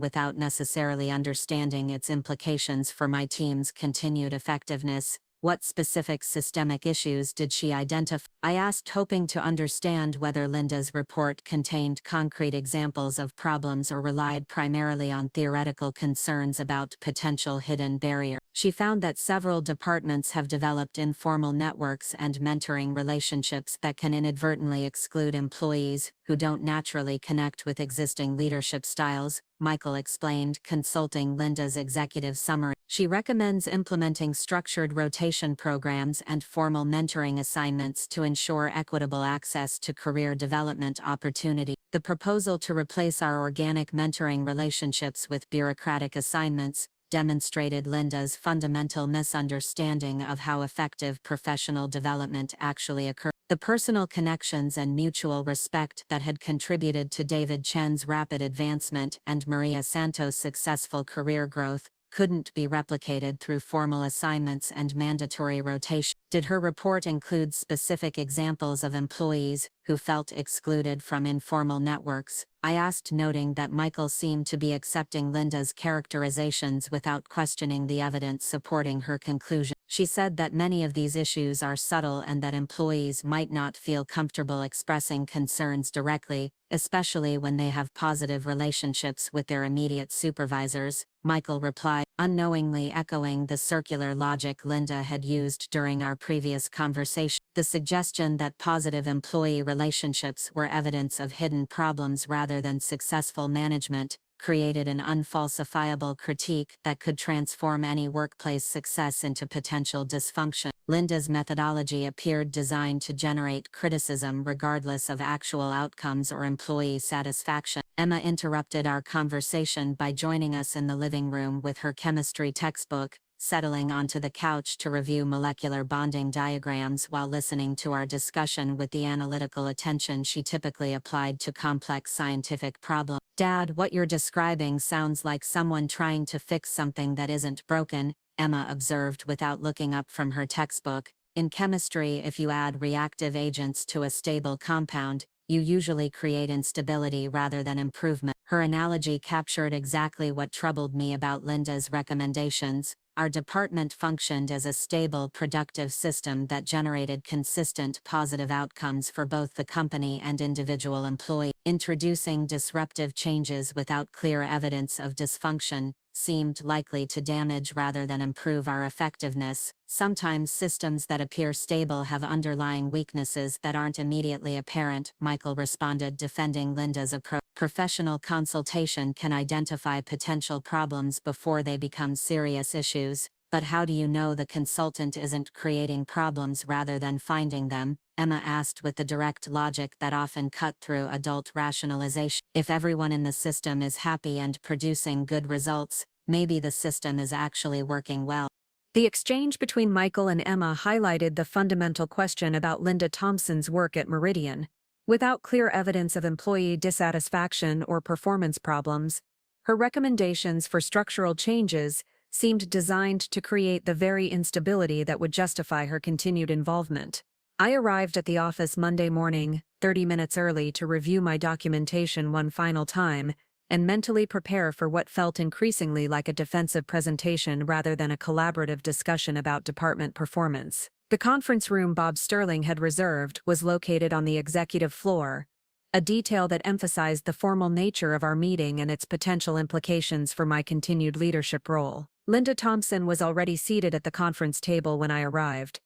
A: without necessarily understanding its implications for my team's continued effectiveness. What specific systemic issues did she identify? I asked, hoping to understand whether Linda's report contained concrete examples of problems or relied primarily on theoretical concerns about potential hidden barriers. She found that several departments have developed informal networks and mentoring relationships that can inadvertently exclude employees who don't naturally connect with existing leadership styles, Michael explained, consulting Linda's executive summary. She recommends implementing structured rotation programs and formal mentoring assignments to ensure equitable access to career development opportunities. The proposal to replace our organic mentoring relationships with bureaucratic assignments demonstrated Linda's fundamental misunderstanding of how effective professional development actually occurs. The personal connections and mutual respect that had contributed to David Chen's rapid advancement and Maria Santos' successful career growth
B: couldn't be replicated through formal assignments and mandatory rotation. Did her report include specific examples of employees who felt excluded from informal networks? I asked, noting that Michael seemed to be accepting Linda's characterizations without questioning the evidence supporting her conclusion. She said that many of these issues are subtle and that employees might not feel comfortable expressing concerns directly, especially when they have positive relationships with their immediate supervisors. Michael replied, unknowingly echoing the circular logic Linda had used during our previous conversation. The suggestion that positive employee relationships were evidence of hidden problems rather than successful management created an unfalsifiable critique that could transform any workplace success into potential dysfunction. Linda's methodology appeared designed to generate criticism regardless of actual outcomes or employee satisfaction. Emma interrupted our conversation by joining us in the living room with her chemistry textbook, settling onto the couch to review molecular bonding diagrams while listening to our discussion with the analytical attention she typically applied to complex scientific problems. "Dad, what you're describing sounds like someone trying to fix something that isn't broken," Emma observed without looking up from her textbook. "In chemistry, if you add reactive agents to a stable compound, you usually create instability rather than improvement." Her analogy captured exactly what troubled me about Linda's recommendations. Our department functioned as a stable, productive system that generated consistent positive outcomes for both the company and individual employees. Introducing disruptive changes without clear evidence of dysfunction seemed likely to damage rather than improve our effectiveness. "Sometimes systems that appear stable have underlying weaknesses that aren't immediately apparent," Michael responded, defending Linda's approach. "Professional consultation can identify potential problems before they become serious issues, but how do you know the consultant isn't creating problems rather than finding them?" Emma asked with the direct logic that often cut through adult rationalization. "If everyone in the system is happy and producing good results, maybe the system is actually working well."
A: The exchange between Michael and Emma highlighted the fundamental question about Linda Thompson's work at Meridian. Without clear evidence of employee dissatisfaction or performance problems, her recommendations for structural changes seemed designed to create the very instability that would justify her continued involvement. I arrived at the office Monday morning, 30 minutes early, to review my documentation one final time and mentally prepare for what felt increasingly like a defensive presentation rather than a collaborative discussion about department performance. The conference room Bob Sterling had reserved was located on the executive floor, a detail that emphasized the formal nature of our meeting and its potential implications for my continued leadership role. Linda Thompson was already seated at the conference table when I arrived,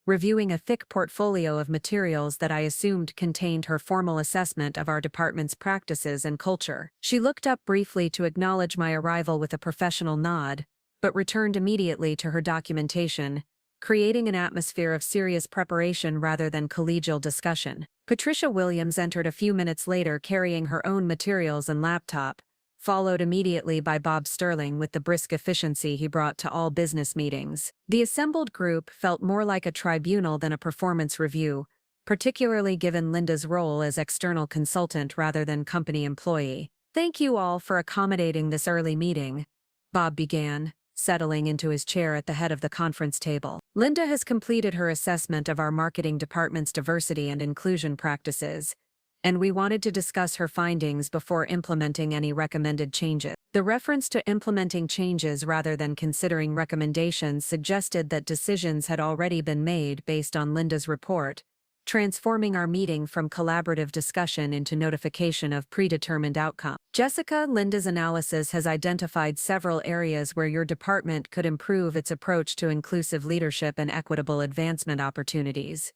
A: reviewing a thick portfolio of materials that I assumed contained her formal assessment of our department's practices and culture. She looked up briefly to acknowledge my arrival with a professional nod, but returned immediately to her documentation, creating an atmosphere of serious preparation rather than collegial discussion. Patricia Williams entered a few minutes later carrying her own materials and laptop, followed immediately by Bob Sterling with the brisk efficiency he brought to all business meetings. The assembled group felt more like a tribunal than a performance review, particularly given Linda's role as external consultant rather than company employee. "Thank you all for accommodating this early meeting," Bob began, settling into his chair at the head of the conference table. "Linda has completed her assessment of our marketing department's diversity and inclusion practices, and we wanted to discuss her findings before implementing any recommended changes." The reference to implementing changes rather than considering recommendations suggested that decisions had already been made based on Linda's report, transforming our meeting from collaborative discussion into notification of predetermined outcome. "Jessica, Linda's analysis has identified several areas where your department could improve its approach to inclusive leadership and equitable advancement opportunities,"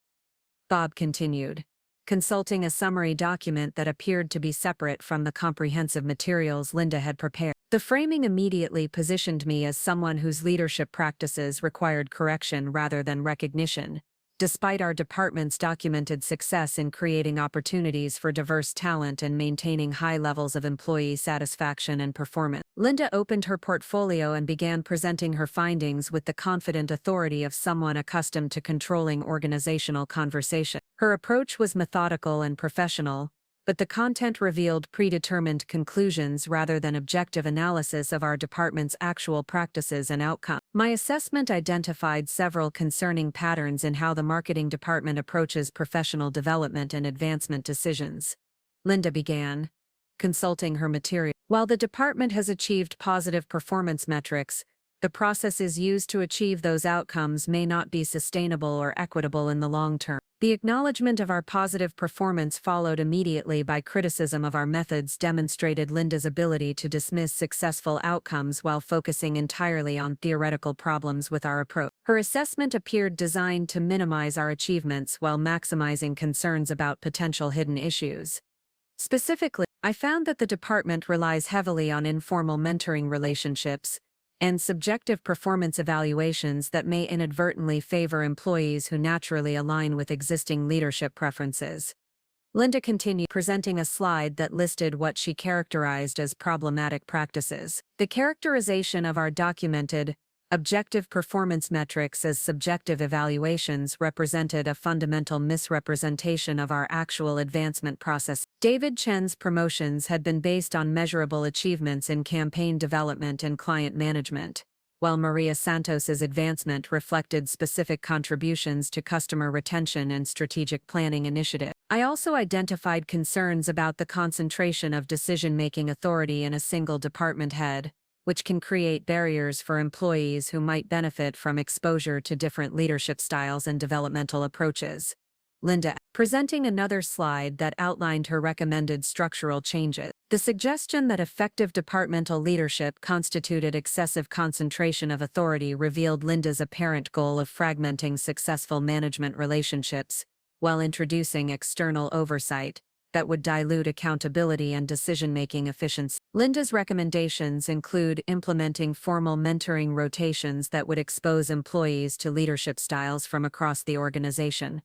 A: Bob continued, consulting a summary document that appeared to be separate from the comprehensive materials Linda had prepared. The framing immediately positioned me as someone whose leadership practices required correction rather than recognition, despite our department's documented success in creating opportunities for diverse talent and maintaining high levels of employee satisfaction and performance. Linda opened her portfolio and began presenting her findings with the confident authority of someone accustomed to controlling organizational conversation. Her approach was methodical and professional, but the content revealed predetermined conclusions rather than objective analysis of our department's actual practices and outcomes. My assessment identified several concerning patterns in how the marketing department approaches professional development and advancement decisions. Linda began, consulting her material. While the department has achieved positive performance metrics, the processes used to achieve those outcomes may not be sustainable or equitable in the long term. The acknowledgement of our positive performance followed immediately by criticism of our methods demonstrated Linda's ability to dismiss successful outcomes while focusing entirely on theoretical problems with our approach. Her assessment appeared designed to minimize our achievements while maximizing concerns about potential hidden issues. Specifically, I found that the department relies heavily on informal mentoring relationships and subjective performance evaluations that may inadvertently favor employees who naturally align with existing leadership preferences. Linda continued, presenting a slide that listed what she characterized as problematic practices. The characterization of our documented, objective performance metrics as subjective evaluations represented a fundamental misrepresentation of our actual advancement process. David Chen's promotions had been based on measurable achievements in campaign development and client management, while Maria Santos's advancement reflected specific contributions to customer retention and strategic planning initiatives. I also identified concerns about the concentration of decision-making authority in a single department head, which can create barriers for employees who might benefit from exposure to different leadership styles and developmental approaches. Linda, presenting another slide that outlined her recommended structural changes. The suggestion that effective departmental leadership constituted excessive concentration of authority revealed Linda's apparent goal of fragmenting successful management relationships, while introducing external oversight that would dilute accountability and decision-making efficiency. Linda's recommendations include implementing formal mentoring rotations that would expose employees to leadership styles from across the organization.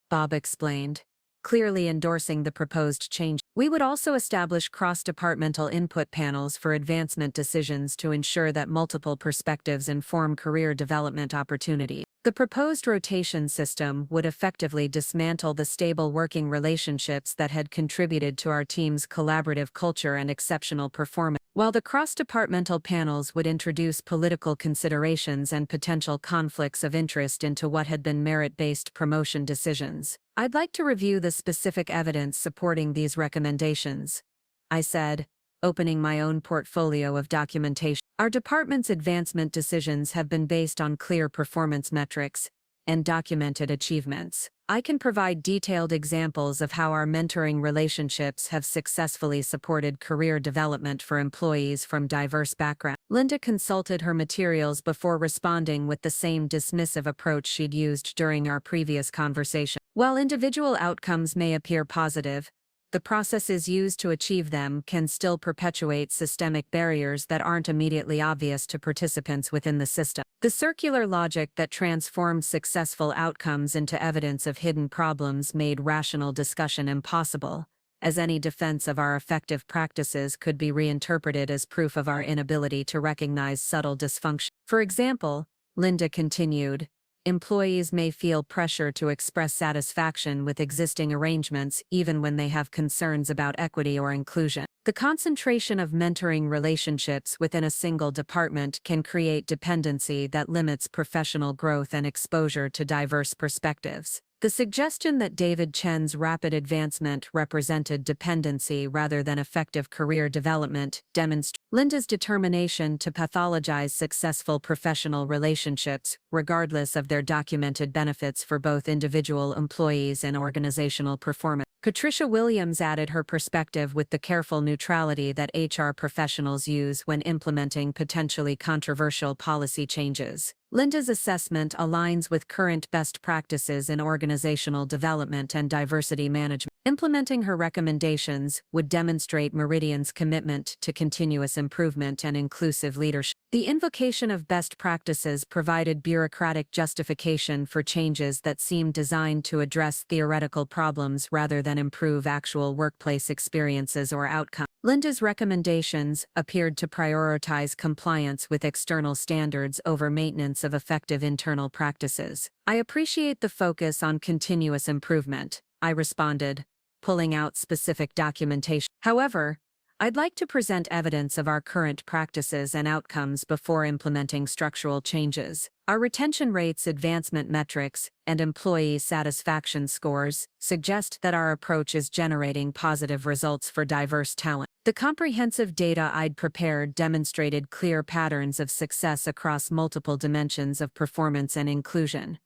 A: Bob explained, clearly endorsing the proposed change. We would also establish cross-departmental input panels for advancement decisions to ensure that multiple perspectives inform career development opportunities. The proposed rotation system would effectively dismantle the stable working relationships that had contributed to our team's collaborative culture and exceptional performance. While the cross-departmental panels would introduce political considerations and potential conflicts of interest into what had been merit-based promotion decisions, I'd like to review the specific evidence supporting these recommendations, I said, opening my own portfolio of documentation. Our department's advancement decisions have been based on clear performance metrics and documented achievements. I can provide detailed examples of how our mentoring relationships have successfully supported career development for employees from diverse backgrounds. Linda consulted her materials before responding with the same dismissive approach she'd used during our previous conversation. While individual outcomes may appear positive, the processes used to achieve them can still perpetuate systemic barriers that aren't immediately obvious to participants within the system. The circular logic that transformed successful outcomes into evidence of hidden problems made rational discussion impossible, as any defense of our effective practices could be reinterpreted as proof of our inability to recognize subtle dysfunction. For example, Linda continued, employees may feel pressure to express satisfaction with existing arrangements even when they have concerns about equity or inclusion. The concentration of mentoring relationships within a single department can create dependency that limits professional growth and exposure to diverse perspectives. The suggestion that David Chen's rapid advancement represented dependency rather than effective career development demonstrates Linda's determination to pathologize successful professional relationships, regardless of their documented benefits for both individual employees and organizational performance. Patricia Williams added her perspective with the careful neutrality that HR professionals use when implementing potentially controversial policy changes. Linda's assessment aligns with current best practices in organizational development and diversity management. Implementing her recommendations would demonstrate Meridian's commitment to continuous improvement and inclusive leadership. The invocation of best practices provided bureaucratic justification for changes that seemed designed to address theoretical problems rather than improve actual workplace experiences or outcomes. Linda's recommendations appeared to prioritize compliance with external standards over maintenance of effective internal practices. I appreciate the focus on continuous improvement, I responded, pulling out specific documentation. However, I'd like to present evidence of our current practices and outcomes before implementing structural changes. Our retention rates, advancement metrics, and employee satisfaction scores suggest that our approach is generating positive results for diverse talent. The comprehensive data I'd prepared demonstrated clear patterns of success across multiple dimensions of performance and inclusion.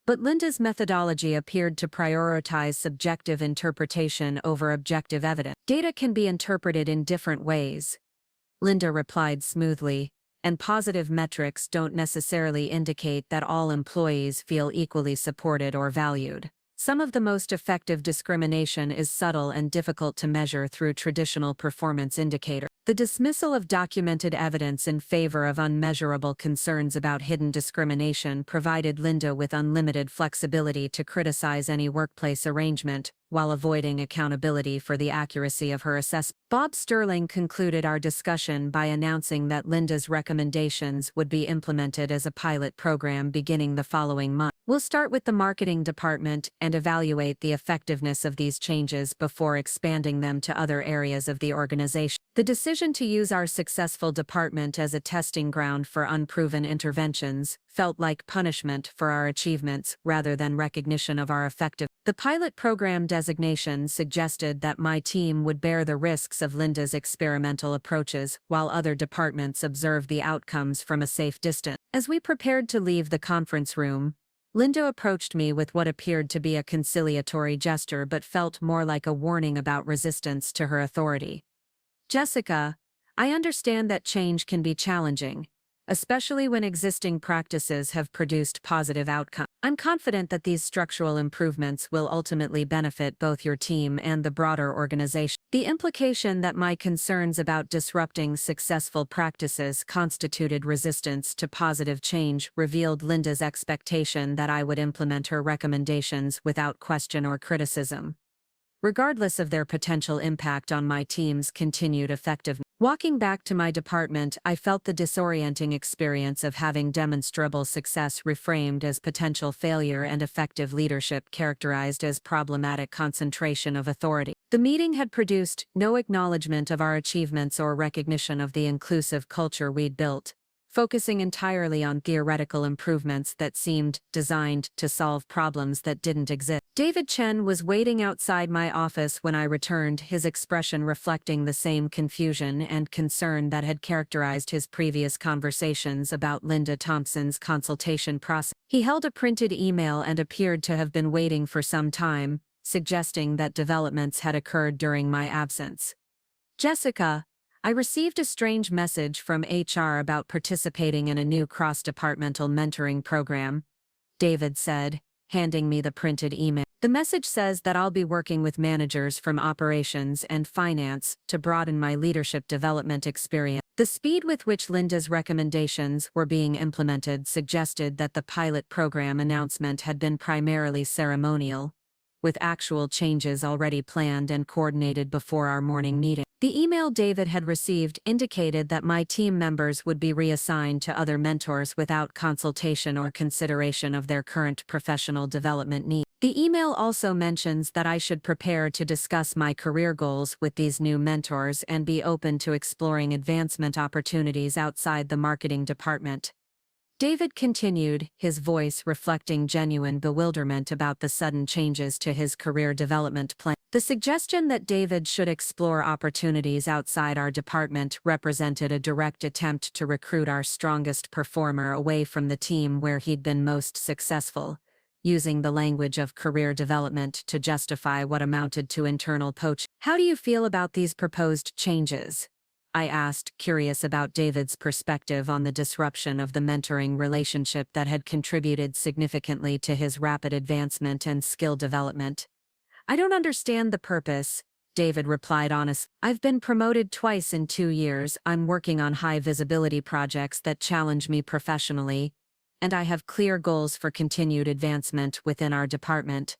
A: But Linda's methodology appeared to prioritize subjective interpretation over objective evidence. Data can be interpreted in different ways, Linda replied smoothly, and positive metrics don't necessarily indicate that all employees feel equally supported or valued. Some of the most effective discrimination is subtle and difficult to measure through traditional performance indicators. The dismissal of documented evidence in favor of unmeasurable concerns about hidden discrimination provided Linda with unlimited flexibility to criticize any workplace arrangement, while avoiding accountability for the accuracy of her assessment. Bob Sterling concluded our discussion by announcing that Linda's recommendations would be implemented as a pilot program beginning the following month. We'll start with the marketing department and evaluate the effectiveness of these changes before expanding them to other areas of the organization. The decision to use our successful department as a testing ground for unproven interventions felt like punishment for our achievements rather than recognition of our effectiveness. The pilot program designation suggested that my team would bear the risks of Linda's experimental approaches while other departments observed the outcomes from a safe distance. As we prepared to leave the conference room, Linda approached me with what appeared to be a conciliatory gesture but felt more like a warning about resistance to her authority. Jessica, I understand that change can be challenging, especially when existing practices have produced positive outcomes. I'm confident that these structural improvements will ultimately benefit both your team and the broader organization. The implication that my concerns about disrupting successful practices constituted resistance to positive change revealed Linda's expectation that I would implement her recommendations without question or criticism, regardless of their potential impact on my team's continued effectiveness. Walking back to my department, I felt the disorienting experience of having demonstrable success reframed as potential failure and effective leadership characterized as problematic concentration of authority. The meeting had produced no acknowledgement of our achievements or recognition of the inclusive culture we'd built, focusing entirely on theoretical improvements that seemed designed to solve problems that didn't exist. David Chen was waiting outside my office when I returned, his expression reflecting the same confusion and concern that had characterized his previous conversations about Linda Thompson's consultation process. He held a printed email and appeared to have been waiting for some time, suggesting that developments had occurred during my absence. Jessica, I received a strange message from HR about participating in a new cross-departmental mentoring program, David said, handing me the printed email. The message says that I'll be working with managers from operations and finance to broaden my leadership development experience. The speed with which Linda's recommendations were being implemented suggested that the pilot program announcement had been primarily ceremonial, with actual changes already planned and coordinated before our morning meeting. The email David had received indicated that my team members would be reassigned to other mentors without consultation or consideration of their current professional development needs. The email also mentions that I should prepare to discuss my career goals with these new mentors and be open to exploring advancement opportunities outside the marketing department. David continued, his voice reflecting genuine bewilderment about the sudden changes to his career development plan. The suggestion that David should explore opportunities outside our department represented a direct attempt to recruit our strongest performer away from the team where he'd been most successful, using the language of career development to justify what amounted to internal poaching. How do you feel about these proposed changes? I asked, curious about David's perspective on the disruption of the mentoring relationship that had contributed significantly to his rapid advancement and skill development. I don't understand the purpose, David replied honestly. I've been promoted twice in 2 years, I'm working on high-visibility projects that challenge me professionally, and I have clear goals for continued advancement within our department.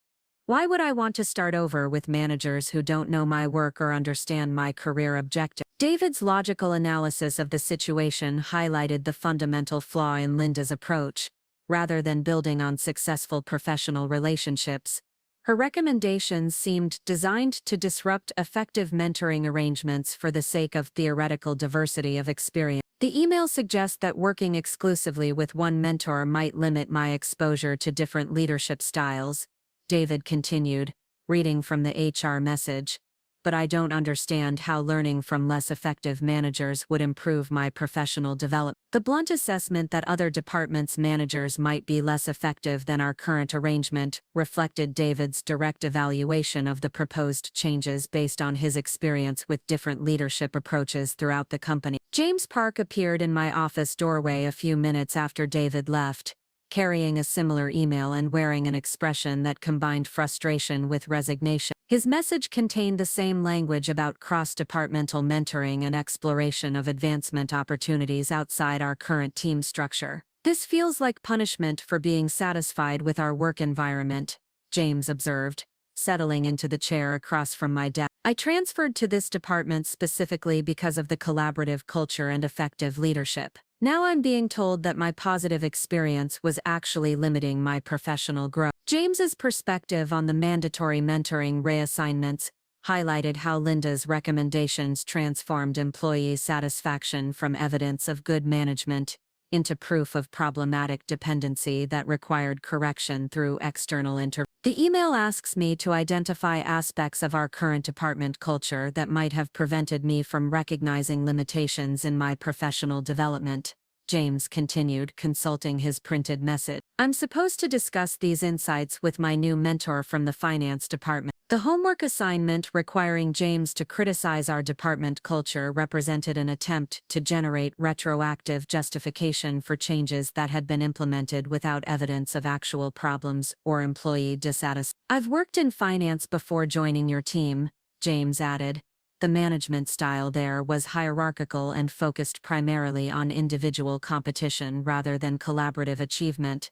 A: Why would I want to start over with managers who don't know my work or understand my career objective? David's logical analysis of the situation highlighted the fundamental flaw in Linda's approach. Rather than building on successful professional relationships, Her recommendations seemed designed to disrupt effective mentoring arrangements for the sake of theoretical diversity of experience. The email suggests that working exclusively with one mentor might limit my exposure to different leadership styles, David continued, reading from the HR message. But I don't understand how learning from less effective managers would improve my professional development. The blunt assessment that other departments' managers might be less effective than our current arrangement reflected David's direct evaluation of the proposed changes based on his experience with different leadership approaches throughout the company. James Park appeared in my office doorway a few minutes after David left, carrying a similar email and wearing an expression that combined frustration with resignation. His message contained the same language about cross-departmental mentoring and exploration of advancement opportunities outside our current team structure. This feels like punishment for being satisfied with our work environment, James observed, settling into the chair across from my desk. I transferred to this department specifically because of the collaborative culture and effective leadership. Now I'm being told that my positive experience was actually limiting my professional growth. James's perspective on the mandatory mentoring reassignments highlighted how Linda's recommendations transformed employee satisfaction from evidence of good management into proof of problematic dependency that required correction through external intervention. The email asks me to identify aspects of our current department culture that might have prevented me from recognizing limitations in my professional development, James continued, consulting his printed message. I'm supposed to discuss these insights with my new mentor from the finance department. The homework assignment requiring James to criticize our department culture represented an attempt to generate retroactive justification for changes that had been implemented without evidence of actual problems or employee dissatisfaction. I've worked in finance before joining your team, James added. The management style there was hierarchical and focused primarily on individual competition rather than collaborative achievement.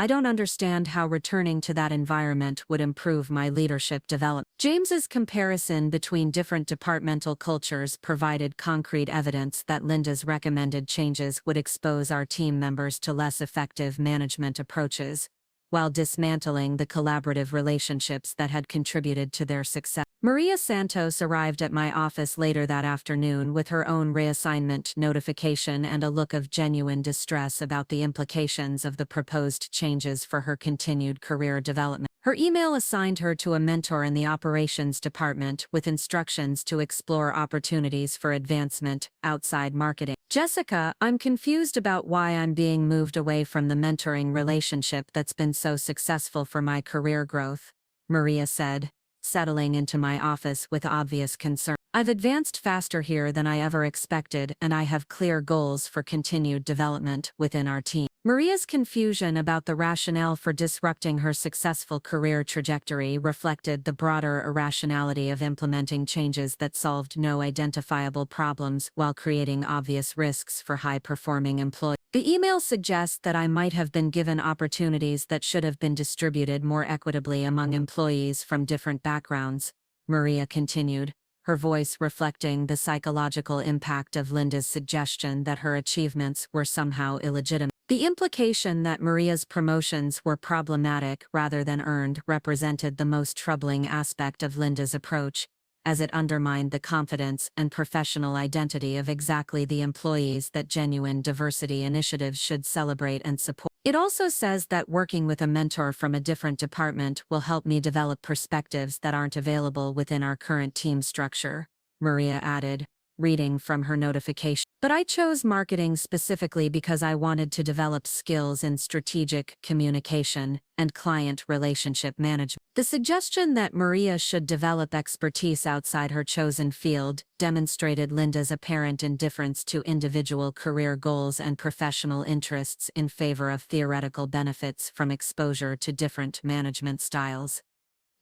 A: I don't understand how returning to that environment would improve my leadership development. James's comparison between different departmental cultures provided concrete evidence that Linda's recommended changes would expose our team members to less effective management approaches, while dismantling the collaborative relationships that had contributed to their success. Maria Santos arrived at my office later that afternoon with her own reassignment notification and a look of genuine distress about the implications of the proposed changes for her continued career development. Her email assigned her to a mentor in the operations department with instructions to explore opportunities for advancement outside marketing. Jessica, I'm confused about why I'm being moved away from the mentoring relationship that's been so successful for my career growth, Maria said, settling into my office with obvious concern. I've advanced faster here than I ever expected, and I have clear goals for continued development within our team. Maria's confusion about the rationale for disrupting her successful career trajectory reflected the broader irrationality of implementing changes that solved no identifiable problems while creating obvious risks for high-performing employees. The email suggests that I might have been given opportunities that should have been distributed more equitably among employees from different backgrounds, Maria continued, her voice reflecting the psychological impact of Linda's suggestion that her achievements were somehow illegitimate. The implication that Maria's promotions were problematic rather than earned represented the most troubling aspect of Linda's approach, as it undermined the confidence and professional identity of exactly the employees that genuine diversity initiatives should celebrate and support. It also says that working with a mentor from a different department will help me develop perspectives that aren't available within our current team structure, Maria added, reading from her notification. But I chose marketing specifically because I wanted to develop skills in strategic communication and client relationship management. The suggestion that Maria should develop expertise outside her chosen field demonstrated Linda's apparent indifference to individual career goals and professional interests in favor of theoretical benefits from exposure to different management styles.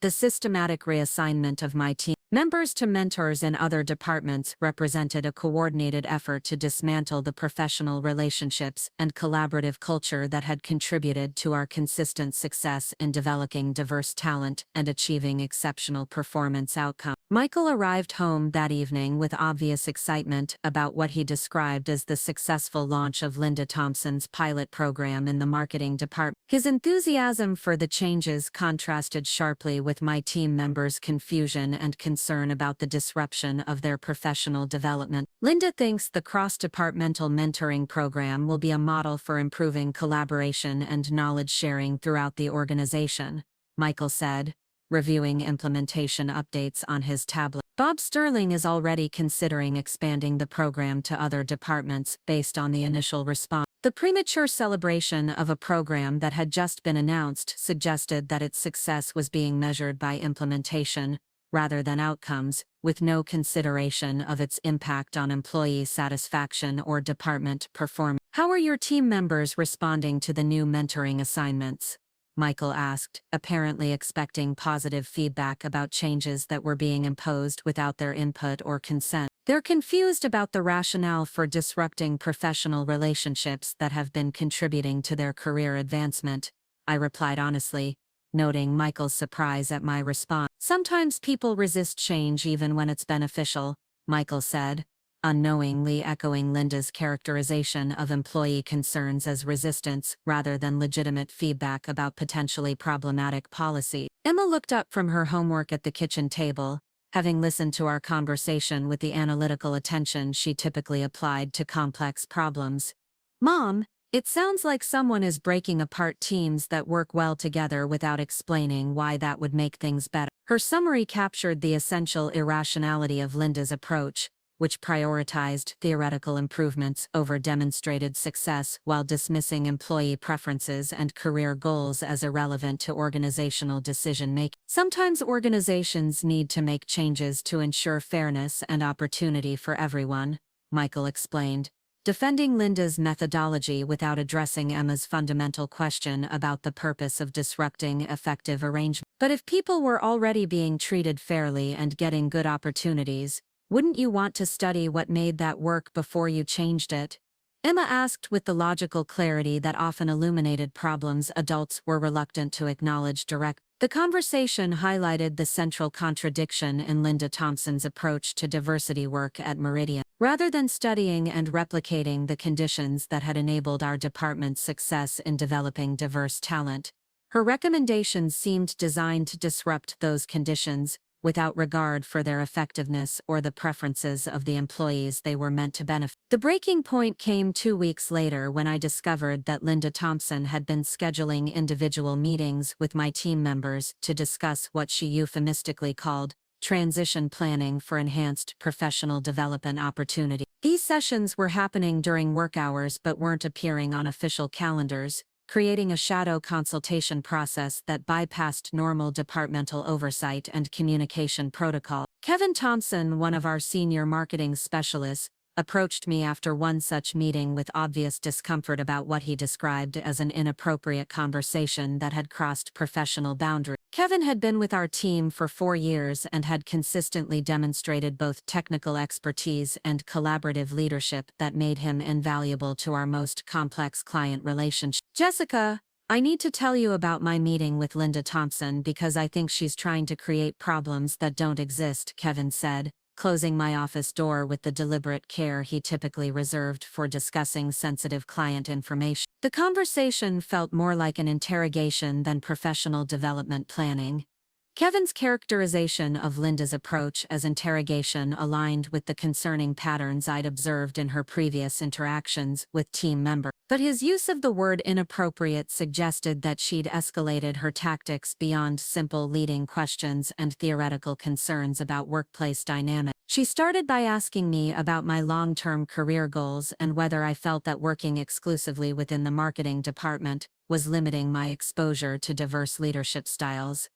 A: The systematic reassignment of my team members to mentors in other departments represented a coordinated effort to dismantle the professional relationships and collaborative culture that had contributed to our consistent success in developing diverse talent and achieving exceptional performance outcomes. Michael arrived home that evening with obvious excitement about what he described as the successful launch of Linda Thompson's pilot program in the marketing department. His enthusiasm for the changes contrasted sharply with
B: with my team members' confusion and concern about the disruption of their professional development. Linda thinks the cross-departmental mentoring program will be a model for improving collaboration and knowledge sharing throughout the organization, Michael said, reviewing implementation updates on his tablet. Bob Sterling is already considering expanding the program to other departments based on the initial response. The premature celebration of a program that had just been announced suggested that its success was being measured by implementation, rather than outcomes, with no consideration of its impact on employee satisfaction or department performance. How are your team members responding to the new mentoring assignments? Michael asked, apparently expecting positive feedback about changes that were being imposed without their input or consent. They're confused about the rationale for disrupting professional relationships that have been contributing to their career advancement, I replied honestly, noting Michael's surprise at my response. Sometimes people resist change even when it's beneficial, Michael said, unknowingly echoing Linda's characterization of employee concerns as resistance rather than legitimate feedback about potentially problematic policy. Emma looked up from her homework at the kitchen table, having listened to our conversation with the analytical attention she typically applied to complex problems. Mom, it sounds like someone is breaking apart teams that work well together without explaining why that would make things better. Her summary captured the essential irrationality of Linda's approach, which prioritized theoretical improvements over demonstrated success while dismissing employee preferences and career goals as irrelevant to organizational decision-making. Sometimes organizations need to make changes to ensure fairness and opportunity for everyone, Michael explained, defending Linda's methodology without addressing Emma's fundamental question about the purpose of disrupting effective arrangement. But if people were already being treated fairly and getting good opportunities, wouldn't you want to study what made that work before you changed it? Emma asked with the logical clarity that often illuminated problems adults were reluctant to acknowledge directly. The conversation highlighted the central contradiction in Linda Thompson's approach to diversity work at Meridian. Rather than studying and replicating the conditions that had enabled our department's success in developing diverse talent, her recommendations seemed designed to disrupt those conditions, without regard for their effectiveness or the preferences of the employees they were meant to benefit. The breaking point came 2 weeks later when I discovered that Linda Thompson had been scheduling individual meetings with my team members to discuss what she euphemistically called transition planning for enhanced professional development opportunity. These sessions were happening during work hours but weren't appearing on official calendars, creating a shadow consultation process that bypassed normal departmental oversight and communication protocol. Kevin Thompson, one of our senior marketing specialists, approached me after one such meeting with obvious discomfort about what he described as an inappropriate conversation that had crossed professional boundaries. Kevin had been with our team for 4 years and had consistently demonstrated both technical expertise and collaborative leadership that made him invaluable to our most complex client relationships. Jessica, I need to tell you about my meeting with Linda Thompson because I think she's trying to create problems that don't exist, Kevin said, closing my office door with the deliberate care he typically reserved for discussing sensitive client information. The conversation felt more like an interrogation than professional development planning. Kevin's characterization of Linda's approach as interrogation aligned with the concerning patterns I'd observed in her previous interactions with team members. But his use of the word inappropriate suggested that she'd escalated her tactics beyond simple leading questions and theoretical concerns about workplace dynamics. She started by asking me about my long-term career goals and whether I felt that working exclusively within the marketing department was limiting my exposure to diverse leadership styles.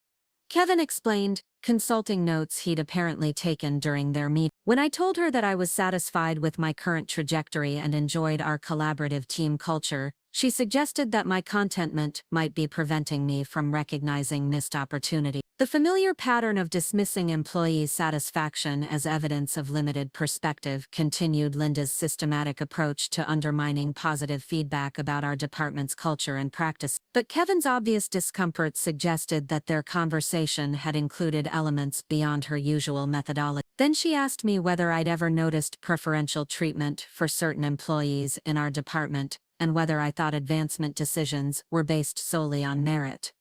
B: Kevin explained, consulting notes he'd apparently taken during their meeting. When I told her that I was satisfied with my current trajectory and enjoyed our collaborative team culture, she suggested that my contentment might be preventing me from recognizing missed opportunity. The familiar pattern of dismissing employee satisfaction as evidence of limited perspective continued Linda's systematic approach to undermining positive feedback about our department's culture and practice. But Kevin's obvious discomfort suggested that their conversation had included elements beyond her usual methodology. Then she asked me whether I'd ever noticed preferential treatment for certain employees in our department, and whether I thought advancement decisions were based solely on merit.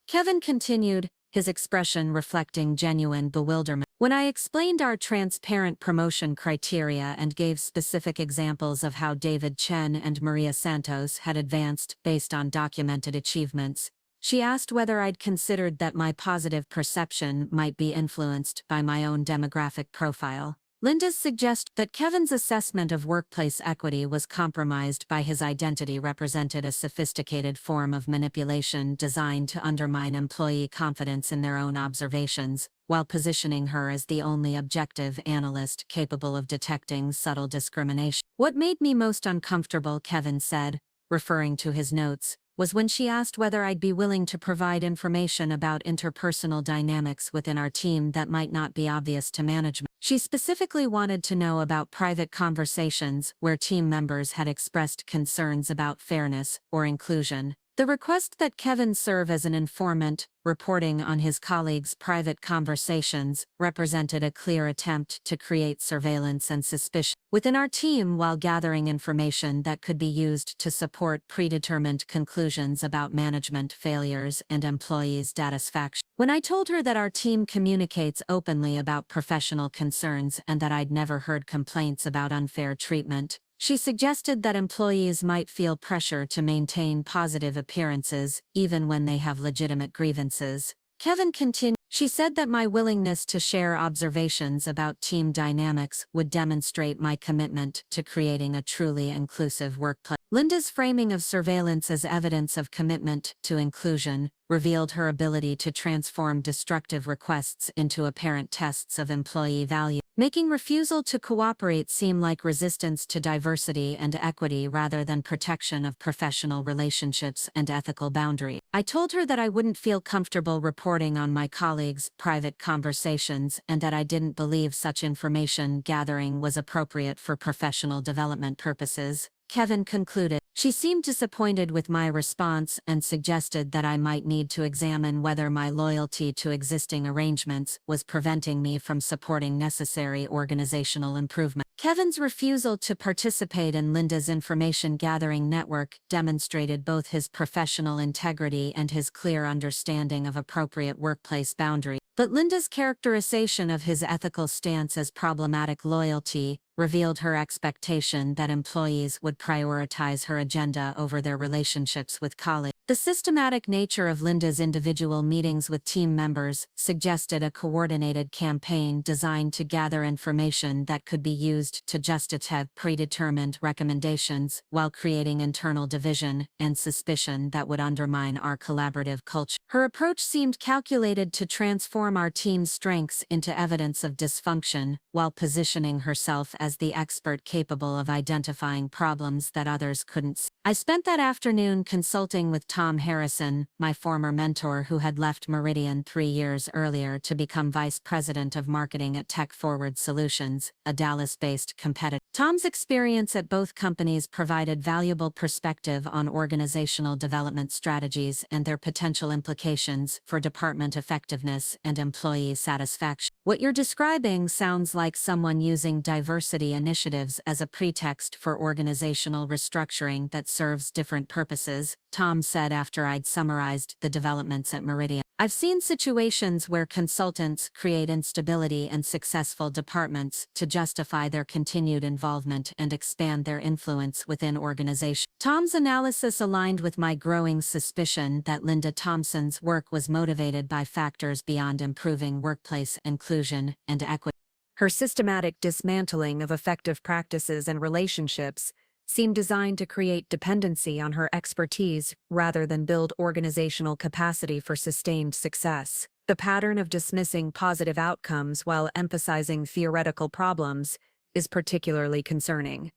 B: Kevin continued, his expression reflecting genuine bewilderment. When I explained our transparent promotion criteria and gave specific examples of how David Chen and Maria Santos had advanced based on documented achievements, she asked whether I'd considered that my positive perception might be influenced by my own demographic profile. Linda's suggestion that Kevin's assessment of workplace equity was compromised by his identity represented a sophisticated form of manipulation designed to undermine employee confidence in their own observations, while positioning her as the only objective analyst capable of detecting subtle discrimination. What made me most uncomfortable, Kevin said, referring to his notes, was when she asked whether I'd be willing to provide information about interpersonal dynamics within our team that might not be obvious to management. She specifically wanted to know about private conversations where team members had expressed concerns about fairness or inclusion. The request that Kevin serve as an informant, reporting on his colleagues' private conversations, represented a clear attempt to create surveillance and suspicion within our team while gathering information that could be used to support predetermined conclusions about management failures and employees' satisfaction. When I told her that our team communicates openly about professional concerns and that I'd never heard complaints about unfair treatment, she suggested that employees might feel pressure to maintain positive appearances, even when they have legitimate grievances. Kevin continued, she said that my willingness to share observations about team dynamics would demonstrate my commitment to creating a truly inclusive workplace. Linda's framing of surveillance as evidence of commitment to inclusion revealed her ability to transform destructive requests into apparent tests of employee value, making refusal to cooperate seem like resistance to diversity and equity rather than protection of professional relationships and ethical boundaries. I told her that I wouldn't feel comfortable reporting on my colleagues' private conversations and that I didn't believe such information gathering was appropriate for professional development purposes. Kevin concluded. She seemed disappointed with my response and suggested that I might need to examine whether my loyalty to existing arrangements was preventing me from supporting necessary organizational improvement. Kevin's refusal to participate in Linda's information gathering network demonstrated both his professional integrity and his clear understanding of appropriate workplace boundaries. But Linda's characterization of his ethical stance as problematic loyalty revealed her expectation that employees would prioritize her agenda over their relationships with colleagues. The systematic nature of Linda's individual meetings with team members suggested a coordinated campaign designed to gather information that could be used to justify predetermined recommendations while creating internal division and suspicion that would undermine our collaborative culture. Her approach seemed calculated to transform our team's strengths into evidence of dysfunction while positioning herself as the expert capable of identifying problems that others couldn't see. I spent that afternoon consulting with Tom Harrison, my former mentor who had left Meridian 3 years earlier to become vice president of marketing at Tech Forward Solutions, a Dallas-based competitor. Tom's experience at both companies provided valuable perspective on organizational development strategies and their potential implications for department effectiveness and employee satisfaction. What you're describing sounds like someone using diversity initiatives as a pretext for organizational restructuring that serves different purposes, Tom said after I'd summarized the developments at Meridian. I've seen situations where consultants create instability in successful departments to justify their continued involvement and expand their influence within organizations. Tom's analysis aligned with my growing suspicion that Linda Thompson's work was motivated by factors beyond improving workplace inclusion and equity.
A: Her systematic dismantling of effective practices and relationships seemed designed to create dependency on her expertise rather than build organizational capacity for sustained success. The pattern of dismissing positive outcomes while emphasizing theoretical problems is particularly concerning.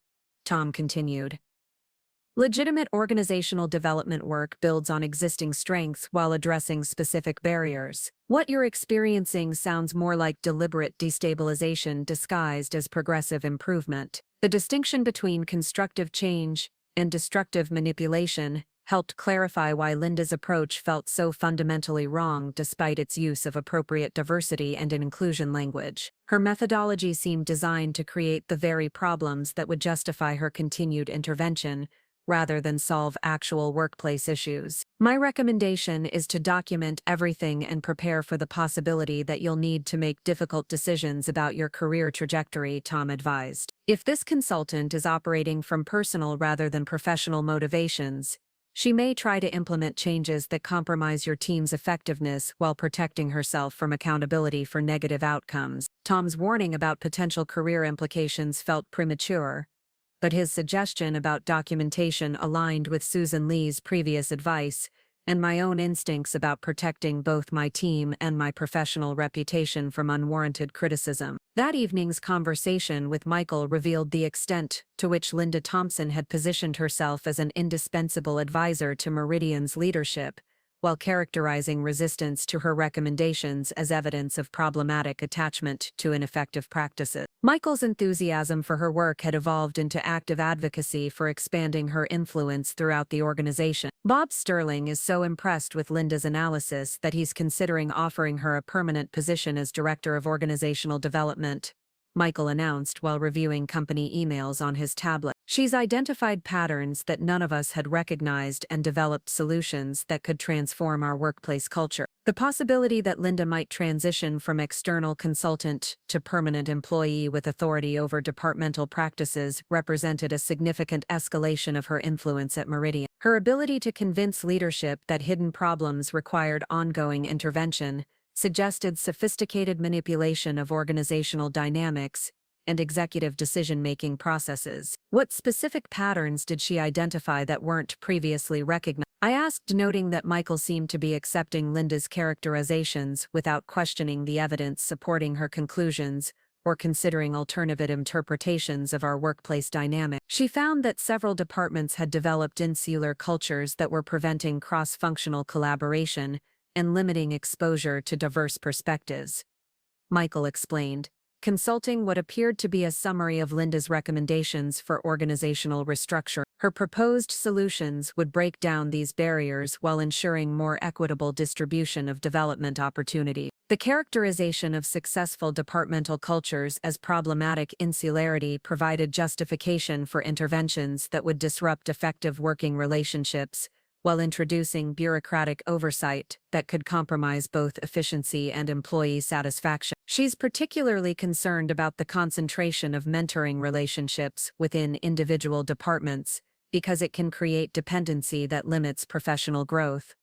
A: Tom continued. Legitimate organizational development work builds on existing strengths while addressing specific barriers. What you're experiencing sounds more like deliberate destabilization disguised as progressive improvement. The distinction between constructive change and destructive manipulation helped clarify why Linda's approach felt so fundamentally wrong despite its use of appropriate diversity and inclusion language. Her methodology seemed designed to create the very problems that would justify her continued intervention, rather than solve actual workplace issues. My recommendation is to document everything and prepare for the possibility that you'll need to make difficult decisions about your career trajectory, Tom advised. If this consultant is operating from personal rather than professional motivations, she may try to implement changes that compromise your team's effectiveness while protecting herself from accountability for negative outcomes. Tom's warning about potential career implications felt premature, but his suggestion about documentation aligned with Susan Lee's previous advice and my own instincts about protecting both my team and my professional reputation from unwarranted criticism. That evening's conversation with Michael revealed the extent to which Linda Thompson had positioned herself as an indispensable advisor to Meridian's leadership, while characterizing resistance to her recommendations as evidence of problematic attachment to ineffective practices. Michael's enthusiasm for her work had evolved into active advocacy for expanding her influence throughout the organization. Bob Sterling is so impressed with Linda's analysis that he's considering offering her a permanent position as Director of Organizational Development, Michael announced while reviewing company emails on his tablet. She's identified patterns that none of us had recognized and developed solutions that could transform our workplace culture. The possibility that Linda might transition from external consultant to permanent employee with authority over departmental practices represented a significant escalation of her influence at Meridian. Her ability to convince leadership that hidden problems required ongoing intervention suggested sophisticated manipulation of organizational dynamics and executive decision-making processes. What specific patterns did she identify that weren't previously recognized? I asked, noting that Michael seemed to be accepting Linda's characterizations without questioning the evidence supporting her conclusions or considering alternative interpretations of our workplace dynamic. She found that several departments had developed insular cultures that were preventing cross-functional collaboration and limiting exposure to diverse perspectives. Michael explained, consulting what appeared to be a summary of Linda's recommendations for organizational restructure. Her proposed solutions would break down these barriers while ensuring more equitable distribution of development opportunity. The characterization of successful departmental cultures as problematic insularity provided justification for interventions that would disrupt effective working relationships, while introducing bureaucratic oversight that could compromise both efficiency and employee satisfaction. She's particularly concerned about the concentration of mentoring relationships within individual departments because it can create dependency that limits professional growth.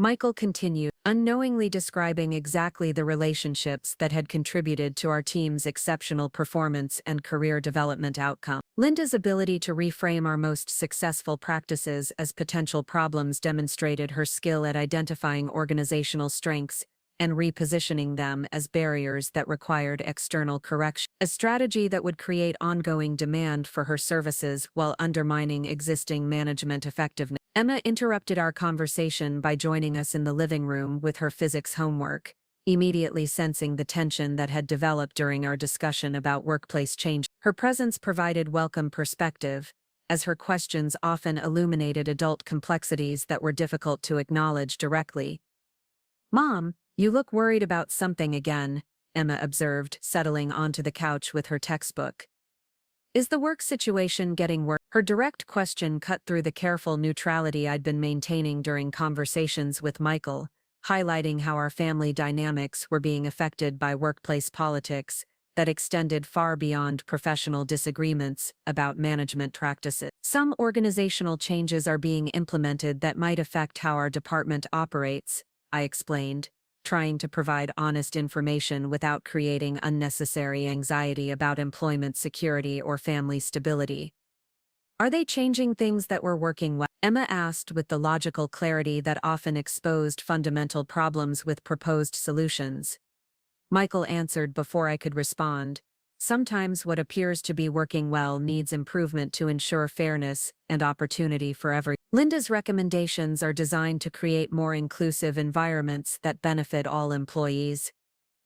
A: Michael continued, unknowingly describing exactly the relationships that had contributed to our team's exceptional performance and career development outcome. Linda's ability to reframe our most successful practices as potential problems demonstrated her skill at identifying organizational strengths and repositioning them as barriers that required external correction, a strategy that would create ongoing demand for her services while undermining existing management effectiveness. Emma interrupted our conversation by joining us in the living room with her physics homework, immediately sensing the tension that had developed during our discussion about workplace change. Her presence provided welcome perspective, as her questions often illuminated adult complexities that were difficult to acknowledge directly. "Mom, you look worried about something again," Emma observed, settling onto the couch with her textbook. "Is the work situation getting worse?" Her direct question cut through the careful neutrality I'd been maintaining during conversations with Michael, highlighting how our family dynamics were being affected by workplace politics that extended far beyond professional disagreements about management practices. Some organizational changes are being implemented that might affect how our department operates, I explained, trying to provide honest information without creating unnecessary anxiety about employment security or family stability. "Are they changing things that were working well?" Emma asked with the logical clarity that often exposed fundamental problems with proposed solutions. Michael answered before I could respond. "Sometimes what appears to be working well needs improvement to ensure fairness and opportunity for everyone." Linda's recommendations are designed to create more inclusive environments that benefit all employees.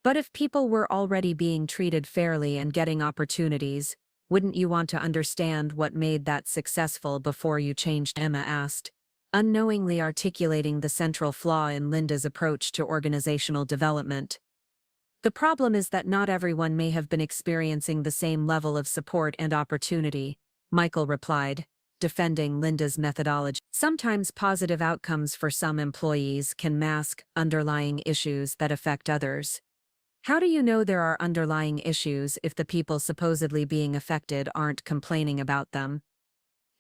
A: But if people were already being treated fairly and getting opportunities, wouldn't you want to understand what made that successful before you changed? Emma asked, unknowingly articulating the central flaw in Linda's approach to organizational development. "The problem is that not everyone may have been experiencing the same level of support and opportunity," Michael replied, defending Linda's methodology. Sometimes positive outcomes for some employees can mask underlying issues that affect others. How do you know there are underlying issues if the people supposedly being affected aren't complaining about them?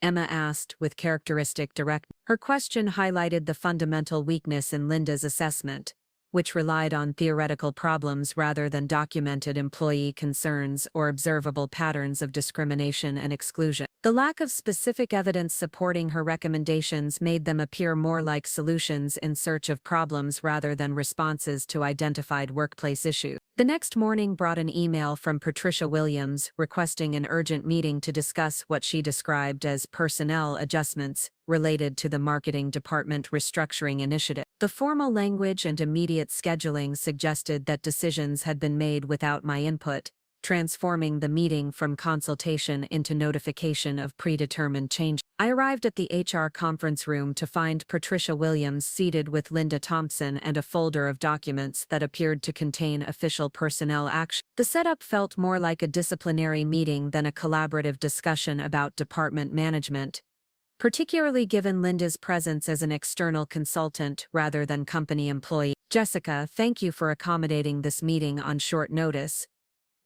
A: Emma asked with characteristic directness. Her question highlighted the fundamental weakness in Linda's assessment, which relied on theoretical problems rather than documented employee concerns or observable patterns of discrimination and exclusion. The lack of specific evidence supporting her recommendations made them appear more like solutions in search of problems rather than responses to identified workplace issues. The next morning brought an email from Patricia Williams requesting an urgent meeting to discuss what she described as personnel adjustments related to the marketing department restructuring initiative. The formal language and immediate scheduling suggested that decisions had been made without my input, transforming the meeting from consultation into notification of predetermined change. I arrived at the HR conference room to find Patricia Williams seated with Linda Thompson and a folder of documents that appeared to contain official personnel action. The setup felt more like a disciplinary meeting than a collaborative discussion about department management, particularly given Linda's presence as an external consultant rather than company employee. Jessica, thank you for accommodating this meeting on short notice.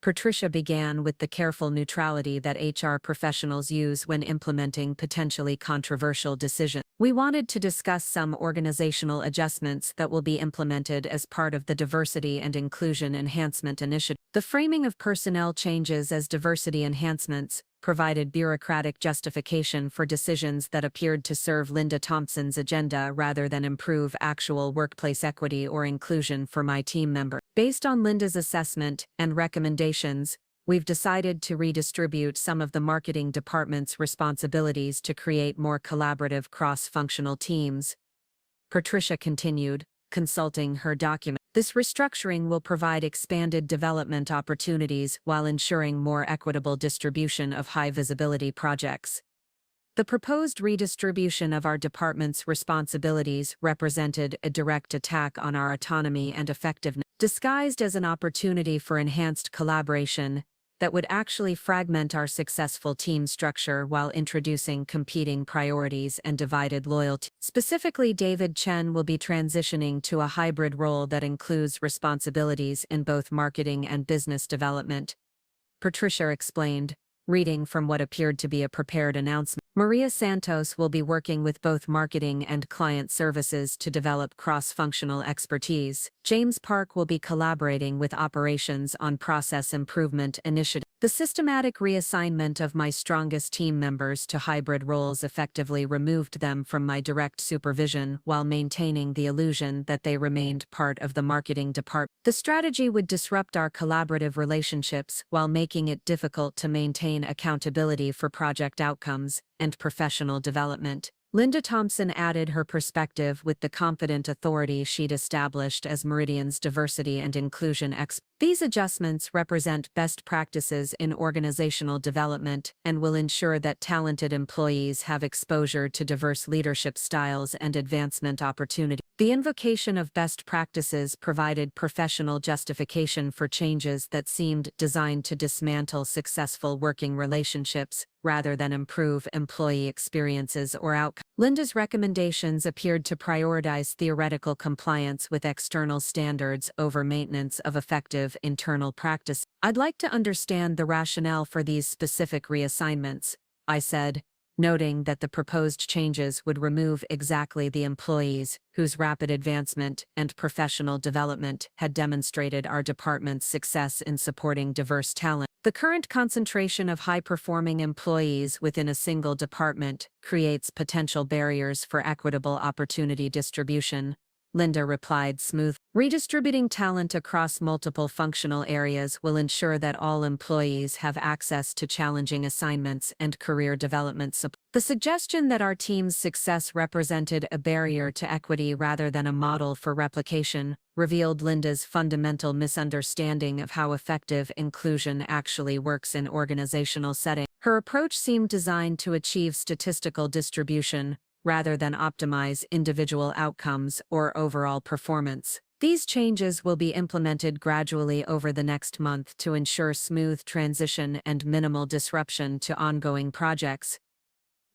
A: Patricia began with the careful neutrality that HR professionals use when implementing potentially controversial decisions. We wanted to discuss some organizational adjustments that will be implemented as part of the Diversity and Inclusion Enhancement Initiative. The framing of personnel changes as diversity enhancements provided bureaucratic justification for decisions that appeared to serve Linda Thompson's agenda rather than improve actual workplace equity or inclusion for my team member. Based on Linda's assessment and recommendations, we've decided to redistribute some of the marketing department's responsibilities to create more collaborative cross-functional teams. Patricia continued, consulting her document. This restructuring will provide expanded development opportunities while ensuring more equitable distribution of high-visibility projects. The proposed redistribution of our department's responsibilities represented a direct attack on our autonomy and effectiveness, disguised as an opportunity for enhanced collaboration that would actually fragment our successful team structure while introducing competing priorities and divided loyalty. Specifically, David Chen will be transitioning to a hybrid role that includes responsibilities in both marketing and business development. Patricia explained, reading from what appeared to be a prepared announcement. Maria Santos will be working with both marketing and client services to develop cross-functional expertise. James Park will be collaborating with operations on process improvement initiatives. The systematic reassignment of my strongest team members to hybrid roles effectively removed them from my direct supervision while maintaining the illusion that they remained part of the marketing department. The strategy would disrupt our collaborative relationships while making it difficult to maintain accountability for project outcomes and professional development. Linda Thompson added her perspective with the confident authority she'd established as Meridian's diversity and inclusion expert. These adjustments represent best practices in organizational development and will ensure that talented employees have exposure to diverse leadership styles and advancement opportunities. The invocation of best practices provided professional justification for changes that seemed designed to dismantle successful working relationships rather than improve employee experiences or outcomes. Linda's recommendations appeared to prioritize theoretical compliance with external standards over maintenance of effective internal practice. I'd like to understand the rationale for these specific reassignments, I said, noting that the proposed changes would remove exactly the employees whose rapid advancement and professional development had demonstrated our department's success in supporting diverse talent. The current concentration of high-performing employees within a single department creates potential barriers for equitable opportunity distribution, Linda replied smoothly. Redistributing talent across multiple functional areas will ensure that all employees have access to challenging assignments and career development support. The suggestion that our team's success represented a barrier to equity rather than a model for replication revealed Linda's fundamental misunderstanding of how effective inclusion actually works in organizational settings. Her approach seemed designed to achieve statistical distribution rather than optimize individual outcomes or overall performance. These changes will be implemented gradually over the next month to ensure smooth transition and minimal disruption to ongoing projects.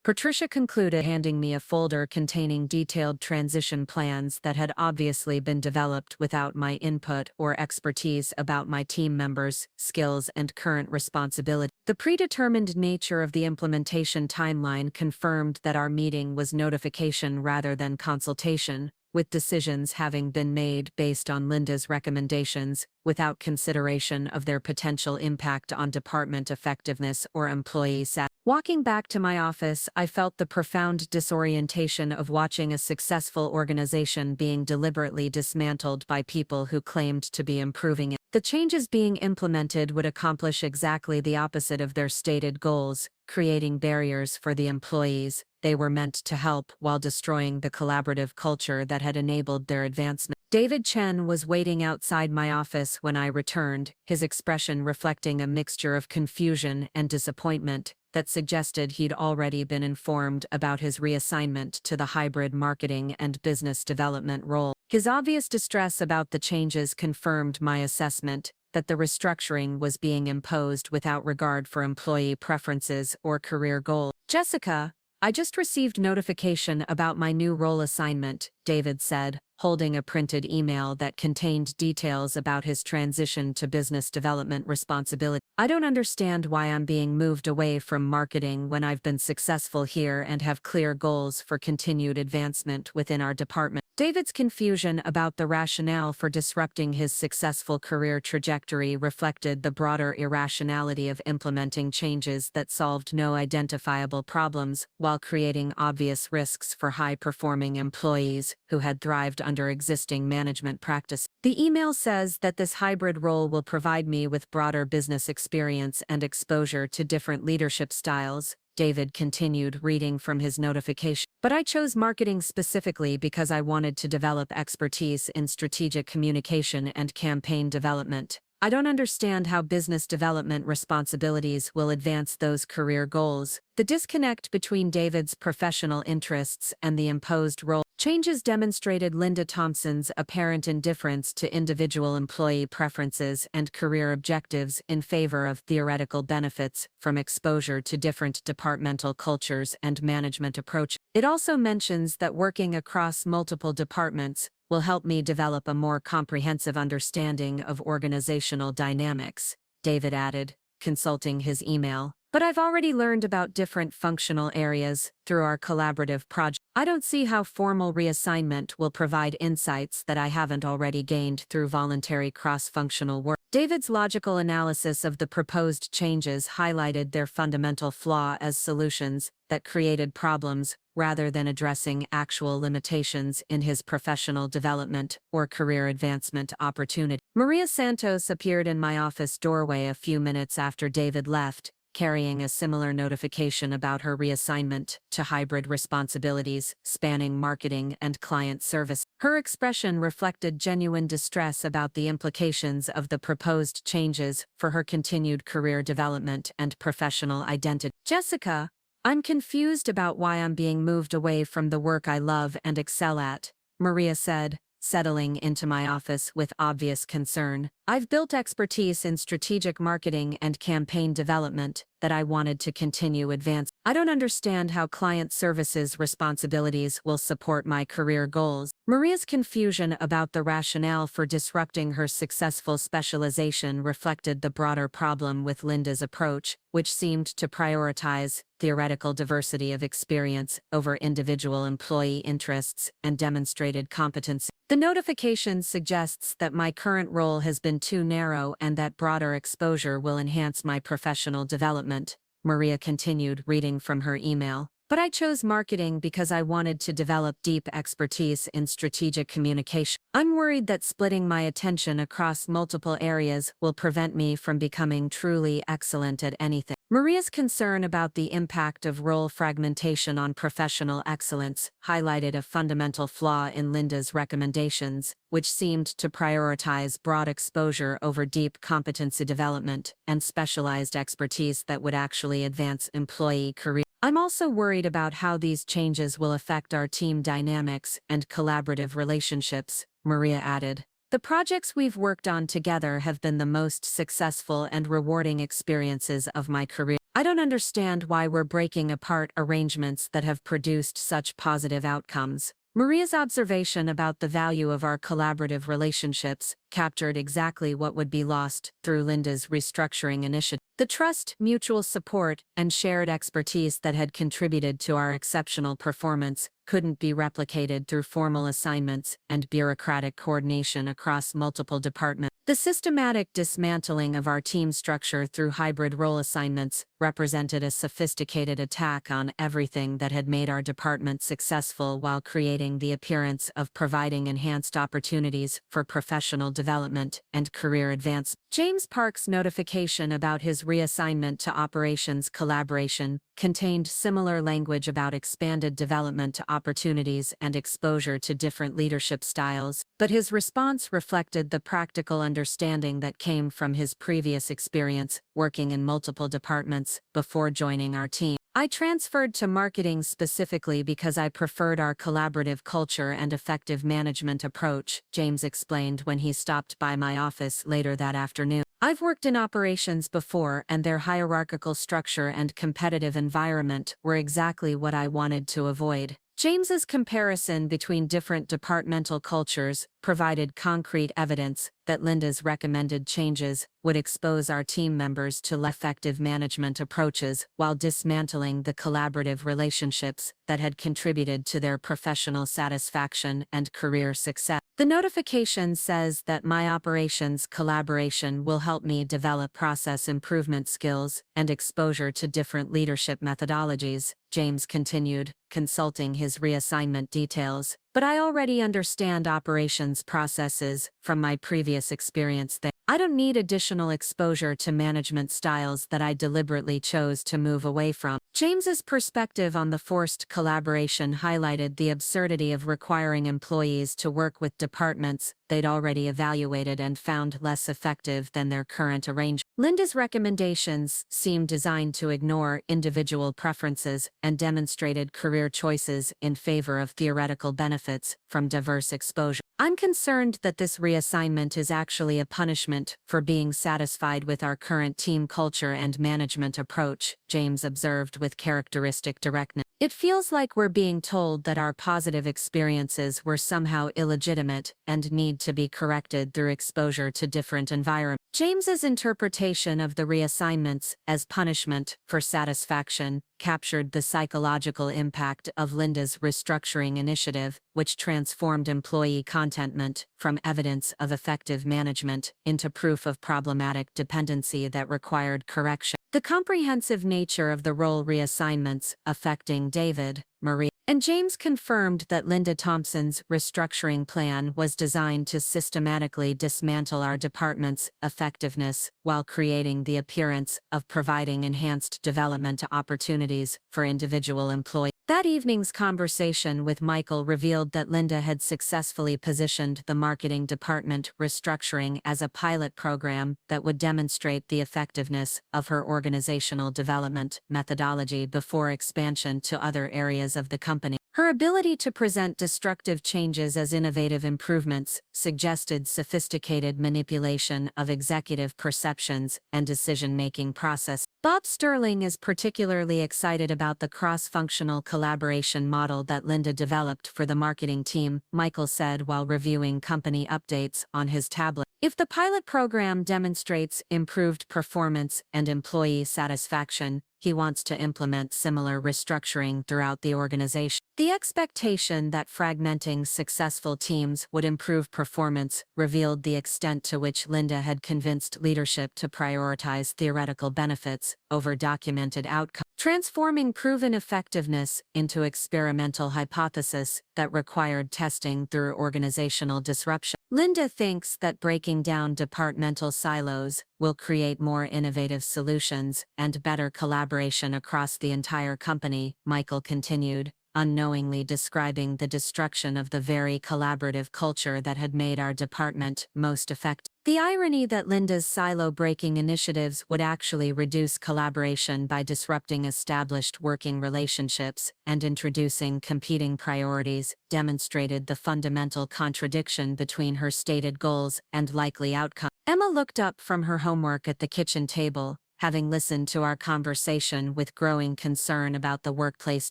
A: Patricia concluded, handing me a folder containing detailed transition plans that had obviously been developed without my input or expertise about my team members' skills and current responsibility. The predetermined nature of the implementation timeline confirmed that our meeting was notification rather than consultation, with decisions having been made based on Linda's recommendations, without consideration of their potential impact on department effectiveness or employee satisfaction. Walking back to my office, I felt the profound disorientation of watching a successful organization being deliberately dismantled by people who claimed to be improving it. The changes being implemented would accomplish exactly the opposite of their stated goals, creating barriers for the employees they were meant to help while destroying the collaborative culture that had enabled their advancement. David Chen was waiting outside my office when I returned, his expression reflecting a mixture of confusion and disappointment that suggested he'd already been informed about his reassignment to the hybrid marketing and business development role. His obvious distress about the changes confirmed my assessment that the restructuring was being imposed without regard for employee preferences or career goals. "Jessica, I just received notification about my new role assignment," David said, holding a printed email that contained details about his transition to business development responsibility. "I don't understand why I'm being moved away from marketing when I've been successful here and have clear goals for continued advancement within our department." David's confusion about the rationale for disrupting his successful career trajectory reflected the broader irrationality of implementing changes that solved no identifiable problems while creating obvious risks for high-performing employees who had thrived under existing management practice. The email says that this hybrid role will provide me with broader business experience and exposure to different leadership styles, David continued, reading from his notification. "But I chose marketing specifically because I wanted to develop expertise in strategic communication and campaign development. I don't understand how business development responsibilities will advance those career goals." The disconnect between David's professional interests and the imposed role changes demonstrated Linda Thompson's apparent indifference to individual employee preferences and career objectives in favor of theoretical benefits from exposure to different departmental cultures and management approaches. It also mentions that working across multiple departments will help me develop a more comprehensive understanding of organizational dynamics, David added, consulting his email. "But I've already learned about different functional areas through our collaborative project. I don't see how formal reassignment will provide insights that I haven't already gained through voluntary cross-functional work." David's logical analysis of the proposed changes highlighted their fundamental flaw as solutions that created problems rather than addressing actual limitations in his professional development or career advancement opportunity. Maria Santos appeared in my office doorway a few minutes after David left, carrying a similar notification about her reassignment to hybrid responsibilities spanning marketing and client service. Her expression reflected genuine distress about the implications of the proposed changes for her continued career development and professional identity. "Jessica, I'm confused about why I'm being moved away from the work I love and excel at," Maria said, settling into my office with obvious concern. "I've built expertise in strategic marketing and campaign development that I wanted to continue advancing. I don't understand how client services responsibilities will support my career goals." Maria's confusion about the rationale for disrupting her successful specialization reflected the broader problem with Linda's approach, which seemed to prioritize theoretical diversity of experience over individual employee interests and demonstrated competence. "The notification suggests that my current role has been too narrow and that broader exposure will enhance my professional development," Maria continued, reading from her email. "But I chose marketing because I wanted to develop deep expertise in strategic communication. I'm worried that splitting my attention across multiple areas will prevent me from becoming truly excellent at anything." Maria's concern about the impact of role fragmentation on professional excellence highlighted a fundamental flaw in Linda's recommendations, which seemed to prioritize broad exposure over deep competency development and specialized expertise that would actually advance employee career. "I'm also worried about how these changes will affect our team dynamics and collaborative relationships," Maria added, The projects we've worked on together have been the most successful and rewarding experiences of my career. I don't understand why we're breaking apart arrangements that have produced such positive outcomes. Maria's observation about the value of our collaborative relationships captured exactly what would be lost through Linda's restructuring initiative. The trust, mutual support, and shared expertise that had contributed to our exceptional performance couldn't be replicated through formal assignments and bureaucratic coordination across multiple departments. The systematic dismantling of our team structure through hybrid role assignments represented a sophisticated attack on everything that had made our department successful while creating the appearance of providing enhanced opportunities for professional development and career advancement. James Park's notification about his reassignment to operations collaboration contained similar language about expanded development opportunities and exposure to different leadership styles, but his response reflected the practical understanding that came from his previous experience working in multiple departments before joining our team. I transferred to marketing specifically because I preferred our collaborative culture and effective management approach, James explained when he stopped by my office later that afternoon. I've worked in operations before, and their hierarchical structure and competitive environment were exactly what I wanted to avoid. James's comparison between different departmental cultures provided concrete evidence that Linda's recommended changes would expose our team members to less effective management approaches while dismantling the collaborative relationships that had contributed to their professional satisfaction and career success. The notification says that my operations collaboration will help me develop process improvement skills and exposure to different leadership methodologies, James continued, consulting his reassignment details. But I already understand operations processes from my previous experience there. I don't need additional exposure to management styles that I deliberately chose to move away from. James's perspective on the forced collaboration highlighted the absurdity of requiring employees to work with departments they'd already evaluated and found less effective than their current arrangement. Linda's recommendations seemed designed to ignore individual preferences and demonstrated career choices in favor of theoretical benefits from diverse exposure. I'm concerned that this reassignment is actually a punishment for being satisfied with our current team culture and management approach, James observed with characteristic directness. It feels like we're being told that our positive experiences were somehow illegitimate and need to be corrected through exposure to different environments. James's interpretation of the reassignments as punishment for satisfaction captured the psychological impact of Linda's restructuring initiative, which transformed employee contentment from evidence of effective management into proof of problematic dependency that required correction. The comprehensive nature of the role reassignments affecting David, Maria, and James confirmed that Linda Thompson's restructuring plan was designed to systematically dismantle our department's effectiveness while creating the appearance of providing enhanced development opportunities for individual employees. That evening's conversation with Michael revealed that Linda had successfully positioned the marketing department restructuring as a pilot program that would demonstrate the effectiveness of her organizational development methodology before expansion to other areas of the company. Her ability to present destructive changes as innovative improvements suggested sophisticated manipulation of executive perceptions and decision-making process. Bob Sterling is particularly excited about the cross-functional collaboration model that Linda developed for the marketing team, Michael said while reviewing company updates on his tablet. If the pilot program demonstrates improved performance and employee satisfaction, he wants to implement similar restructuring throughout the organization. The expectation that fragmenting successful teams would improve performance revealed the extent to which Linda had convinced leadership to prioritize theoretical benefits over documented outcomes, transforming proven effectiveness into experimental hypothesis that required testing through organizational disruption. Linda thinks that breaking down departmental silos will create more innovative solutions and better collaboration across the entire company, Michael continued,
B: unknowingly describing the destruction of the very collaborative culture that had made our department most effective. The irony that Linda's silo-breaking initiatives would actually reduce collaboration by disrupting established working relationships and introducing competing priorities demonstrated the fundamental contradiction between her stated goals and likely outcomes. Emma looked up from her homework at the kitchen table, having listened to our conversation with growing concern about the workplace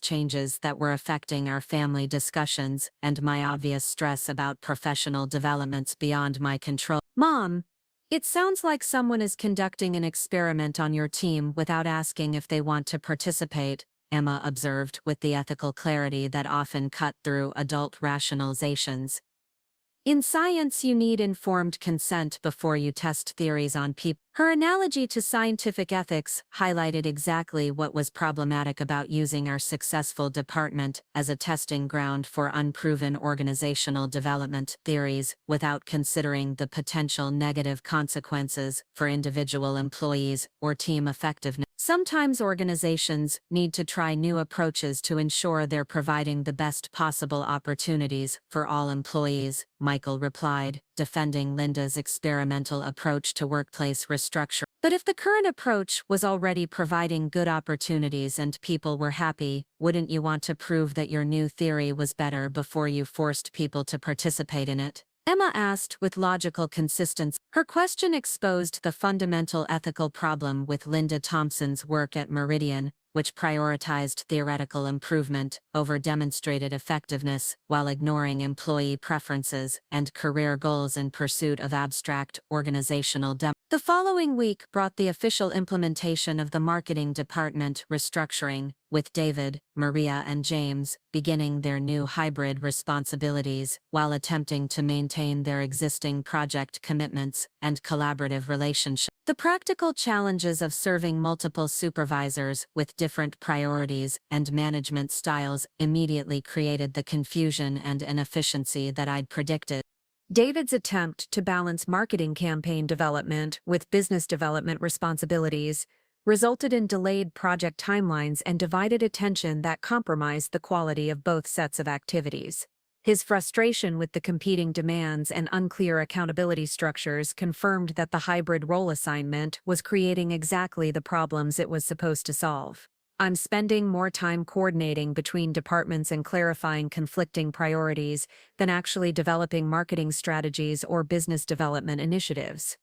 B: changes that were affecting our family discussions and my obvious stress about professional developments beyond my control.
A: Mom, it sounds like someone is conducting an experiment on your team without asking if they want to participate,
B: Emma observed with the ethical clarity that often cut through adult rationalizations.
A: In science, you need informed consent before you test theories on people. Her analogy to scientific ethics highlighted exactly what was problematic about using our successful department as a testing ground for unproven organizational development theories without considering the potential negative consequences for individual employees or team effectiveness. Sometimes organizations need to try new approaches to ensure they're providing the best possible opportunities for all employees, Michael replied, defending Linda's experimental approach to workplace restructuring. But if the current approach was already providing good opportunities and people were happy, wouldn't you want to prove that your new theory was better before you forced people to participate in it? Emma asked with logical consistency. Her question exposed the fundamental ethical problem with Linda Thompson's work at Meridian, which prioritized theoretical improvement over demonstrated effectiveness while ignoring employee preferences and career goals in pursuit of abstract organizational depth. The following week brought the official implementation of the marketing department restructuring, with David, Maria and James beginning their new hybrid responsibilities while attempting to maintain their existing project commitments and collaborative relationships. The practical challenges of serving multiple supervisors with different priorities and management styles immediately created the confusion and inefficiency that I'd predicted. David's attempt to balance marketing campaign development with business development responsibilities resulted in delayed project timelines and divided attention that compromised the quality of both sets of activities. His frustration with the competing demands and unclear accountability structures confirmed that the hybrid role assignment was creating exactly the problems it was supposed to solve. I'm spending more time coordinating between departments and clarifying conflicting priorities than actually developing marketing strategies or business development initiatives,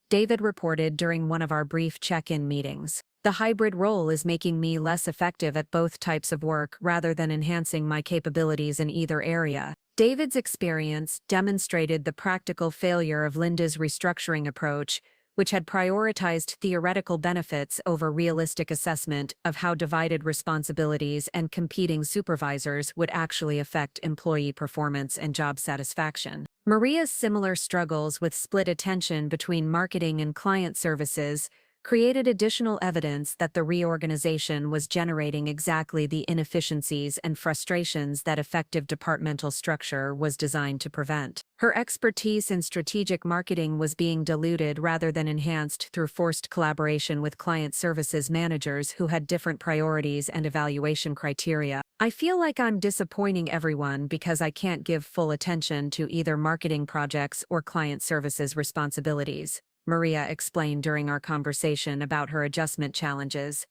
A: David reported during one of our brief check-in meetings. The hybrid role is making me less effective at both types of work rather than enhancing my capabilities in either area. David's experience demonstrated the practical failure of Linda's restructuring approach, which had prioritized theoretical benefits over realistic assessment of how divided responsibilities and competing supervisors would actually affect employee performance and job satisfaction. Maria's similar struggles with split attention between marketing and client services created additional evidence that the reorganization was generating exactly the inefficiencies and frustrations that effective departmental structure was designed to prevent. Her expertise in strategic marketing was being diluted rather than enhanced through forced collaboration with client services managers who had different priorities and evaluation criteria. I feel like I'm disappointing everyone because I can't give full attention to either marketing projects or client services responsibilities, Maria explained during our conversation about her adjustment challenges.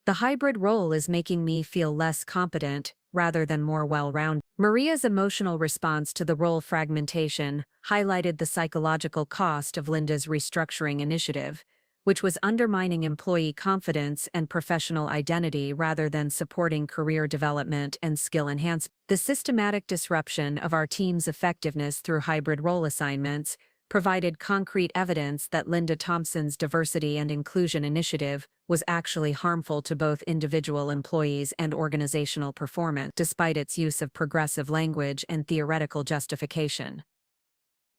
A: The hybrid role is making me feel less competent, rather than more well-rounded. Maria's emotional response to the role fragmentation highlighted the psychological cost of Linda's restructuring initiative, which was undermining employee confidence and professional identity rather than supporting career development and skill enhancement. The systematic disruption of our team's effectiveness through hybrid role assignments provided concrete evidence that Linda Thompson's diversity and inclusion initiative was actually harmful to both individual employees and organizational performance, despite its use of progressive language and theoretical justification.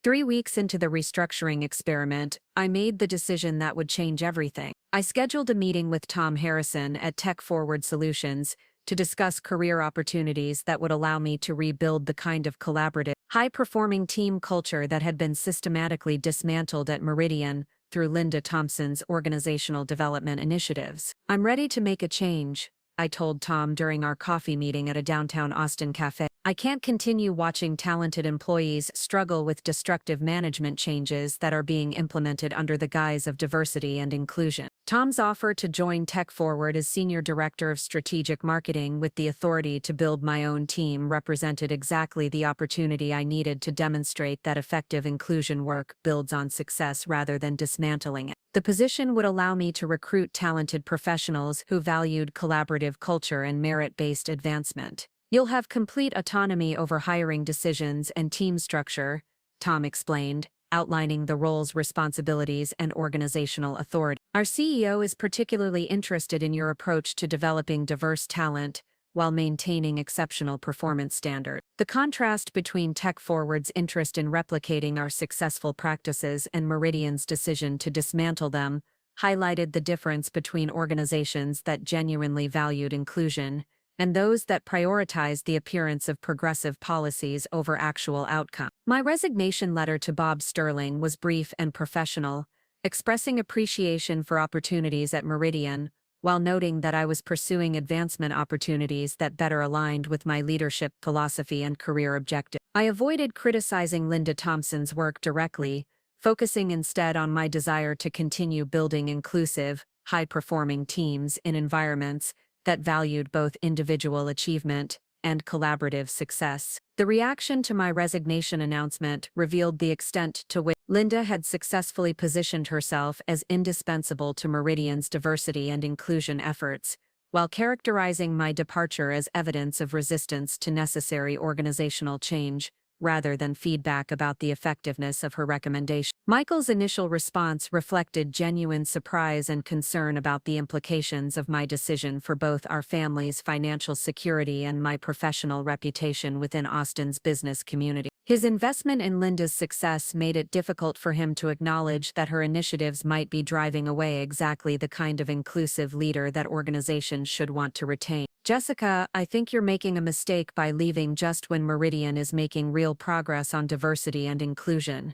A: 3 weeks into the restructuring experiment, I made the decision that would change everything. I scheduled a meeting with Tom Harrison at Tech Forward Solutions to discuss career opportunities that would allow me to rebuild the kind of collaborative, high-performing team culture that had been systematically dismantled at Meridian through Linda Thompson's organizational development initiatives. I'm ready to make a change, I told Tom during our coffee meeting at a downtown Austin cafe. I can't continue watching talented employees struggle with destructive management changes that are being implemented under the guise of diversity and inclusion. Tom's offer to join Tech Forward as Senior Director of Strategic Marketing with the authority to build my own team represented exactly the opportunity I needed to demonstrate that effective inclusion work builds on success rather than dismantling it. The position would allow me to recruit talented professionals who valued collaborative culture and merit-based advancement. You'll have complete autonomy over hiring decisions and team structure, Tom explained, outlining the role's responsibilities and organizational authority. Our CEO is particularly interested in your approach to developing diverse talent while maintaining exceptional performance standards. The contrast between Tech Forward's interest in replicating our successful practices and Meridian's decision to dismantle them highlighted the difference between organizations that genuinely valued inclusion and those that prioritized the appearance of progressive policies over actual outcome. My resignation letter to Bob Sterling was brief and professional, expressing appreciation for opportunities at Meridian, while noting that I was pursuing advancement opportunities that better aligned with my leadership philosophy and career objectives. I avoided criticizing Linda Thompson's work directly, focusing instead on my desire to continue building inclusive, high-performing teams in environments that valued both individual achievement and collaborative success. The reaction to my resignation announcement revealed the extent to which Linda had successfully positioned herself as indispensable to Meridian's diversity and inclusion efforts, while characterizing my departure as evidence of resistance to necessary organizational change, rather than feedback about the effectiveness of her recommendation. Michael's initial response reflected genuine surprise and concern about the implications of my decision for both our family's financial security and my professional reputation within Austin's business community. His investment in Linda's success made it difficult for him to acknowledge that her initiatives might be driving away exactly the kind of inclusive leader that organizations should want to retain. Jessica, I think you're making a mistake by leaving just when Meridian is making real progress on diversity and inclusion,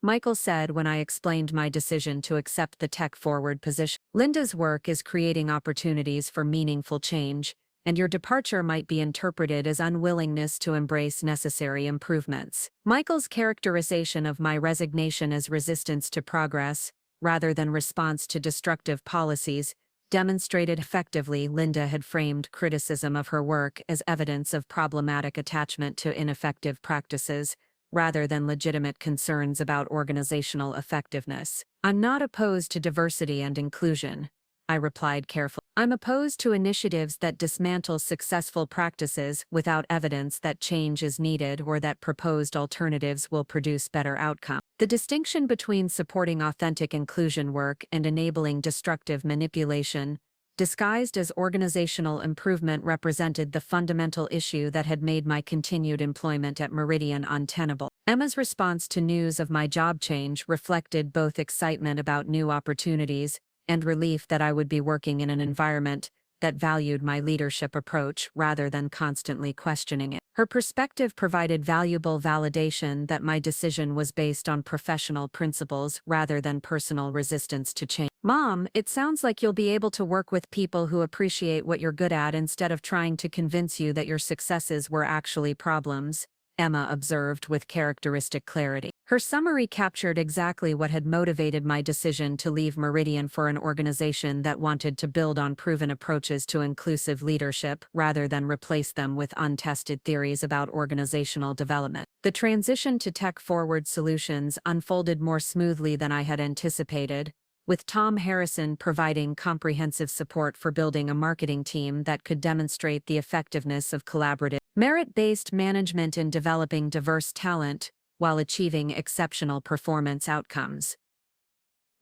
A: Michael said when I explained my decision to accept the Tech Forward position. Linda's work is creating opportunities for meaningful change, and your departure might be interpreted as unwillingness to embrace necessary improvements. Michael's characterization of my resignation as resistance to progress, rather than response to destructive policies, demonstrated effectively Linda had framed criticism of her work as evidence of problematic attachment to ineffective practices, rather than legitimate concerns about organizational effectiveness. I'm not opposed to diversity and inclusion, I replied carefully. I'm opposed to initiatives that dismantle successful practices without evidence that change is needed or that proposed alternatives will produce better outcomes. The distinction between supporting authentic inclusion work and enabling destructive manipulation, disguised as organizational improvement, represented the fundamental issue that had made my continued employment at Meridian untenable. Emma's response to news of my job change reflected both excitement about new opportunities and relief that I would be working in an environment that valued my leadership approach rather than constantly questioning it. Her perspective provided valuable validation that my decision was based on professional principles rather than personal resistance to change. Mom, it sounds like you'll be able to work with people who appreciate what you're good at instead of trying to convince you that your successes were actually problems, Emma observed with characteristic clarity. Her summary captured exactly what had motivated my decision to leave Meridian for an organization that wanted to build on proven approaches to inclusive leadership rather than replace them with untested theories about organizational development. The transition to tech-forward solutions unfolded more smoothly than I had anticipated, with Tom Harrison providing comprehensive support for building a marketing team that could demonstrate the effectiveness of collaborative, merit-based management in developing diverse talent while achieving exceptional performance outcomes.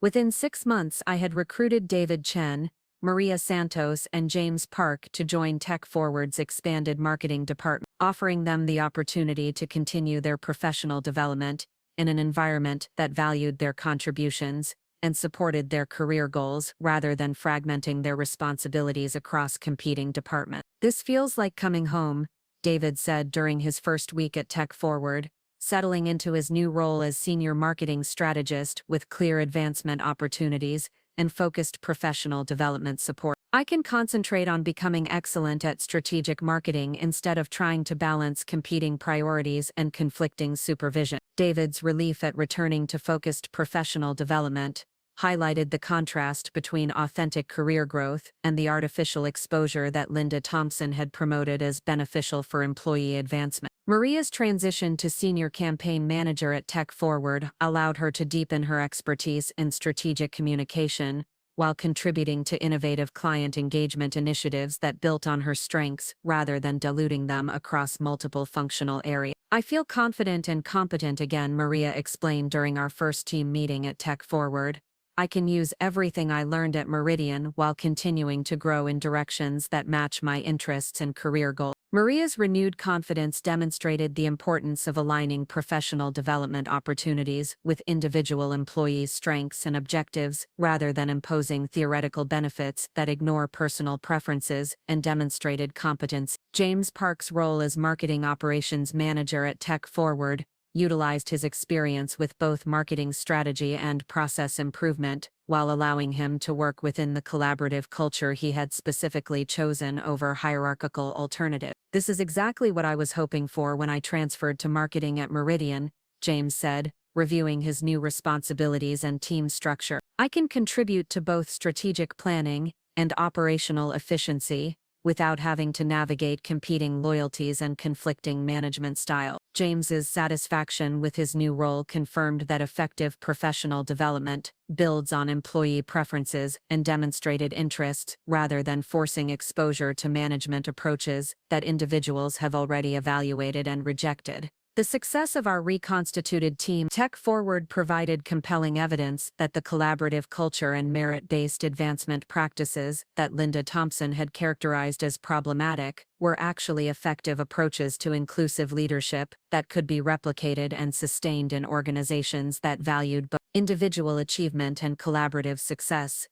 A: Within 6 months, I had recruited David Chen, Maria Santos, and James Park to join Tech Forward's expanded marketing department, offering them the opportunity to continue their professional development in an environment that valued their contributions and supported their career goals rather than fragmenting their responsibilities across competing departments. This feels like coming home, David said during his first week at Tech Forward, settling into his new role as senior marketing strategist with clear advancement opportunities and focused professional development support. I can concentrate on becoming excellent at strategic marketing instead of trying to balance competing priorities and conflicting supervision. David's relief at returning to focused professional development highlighted the contrast between authentic career growth and the artificial exposure that Linda Thompson had promoted as beneficial for employee advancement. Maria's transition to senior campaign manager at Tech Forward allowed her to deepen her expertise in strategic communication, while contributing to innovative client engagement initiatives that built on her strengths rather than diluting them across multiple functional areas. I feel confident and competent again, Maria explained during our first team meeting at Tech Forward. I can use everything I learned at Meridian while continuing to grow in directions that match my interests and career goals. Maria's renewed confidence demonstrated the importance of aligning professional development opportunities with individual employees' strengths and objectives rather than imposing theoretical benefits that ignore personal preferences, and demonstrated competence. James Park's role as marketing operations manager at Tech Forward utilized his experience with both marketing strategy and process improvement, while allowing him to work within the collaborative culture he had specifically chosen over hierarchical alternatives. This is exactly what I was hoping for when I transferred to marketing at Meridian, James said, reviewing his new responsibilities and team structure. I can contribute to both strategic planning and operational efficiency without having to navigate competing loyalties and conflicting management styles. James's satisfaction with his new role confirmed that effective professional development builds on employee preferences and demonstrated interest rather than forcing exposure to management approaches that individuals have already evaluated and rejected. The success of our reconstituted team, Tech Forward, provided compelling evidence that the collaborative culture and merit-based advancement practices that Linda Thompson had characterized as problematic were actually effective approaches to inclusive leadership that could be replicated and sustained in organizations that valued both individual achievement and collaborative success.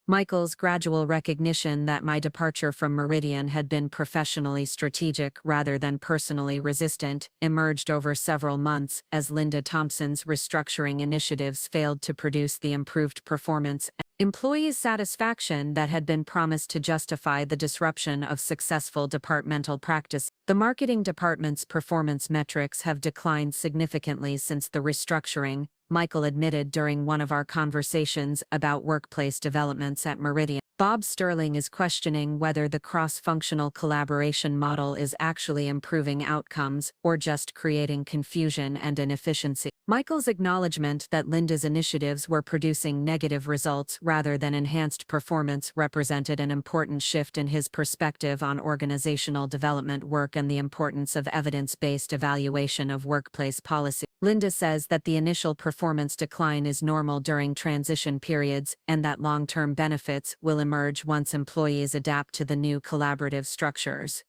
A: Michael's gradual recognition that my departure from Meridian had been professionally strategic rather than personally resistant emerged over several months as Linda Thompson's restructuring initiatives failed to produce the improved performance and employee satisfaction that had been promised to justify the disruption of successful departmental practice. The marketing department's performance metrics have declined significantly since the restructuring, Michael admitted during one of our conversations about workplace developments at Meridian. Bob Sterling is questioning whether the cross-functional collaboration model is actually improving outcomes or just creating confusion and inefficiency. Michael's acknowledgement that Linda's initiatives were producing negative results rather than enhanced performance represented an important shift in his perspective on organizational development work and the importance of evidence-based evaluation of workplace policy. Linda says that the initial performance decline is normal during transition periods and that long-term benefits will emerge once employees adapt to the new collaborative structures.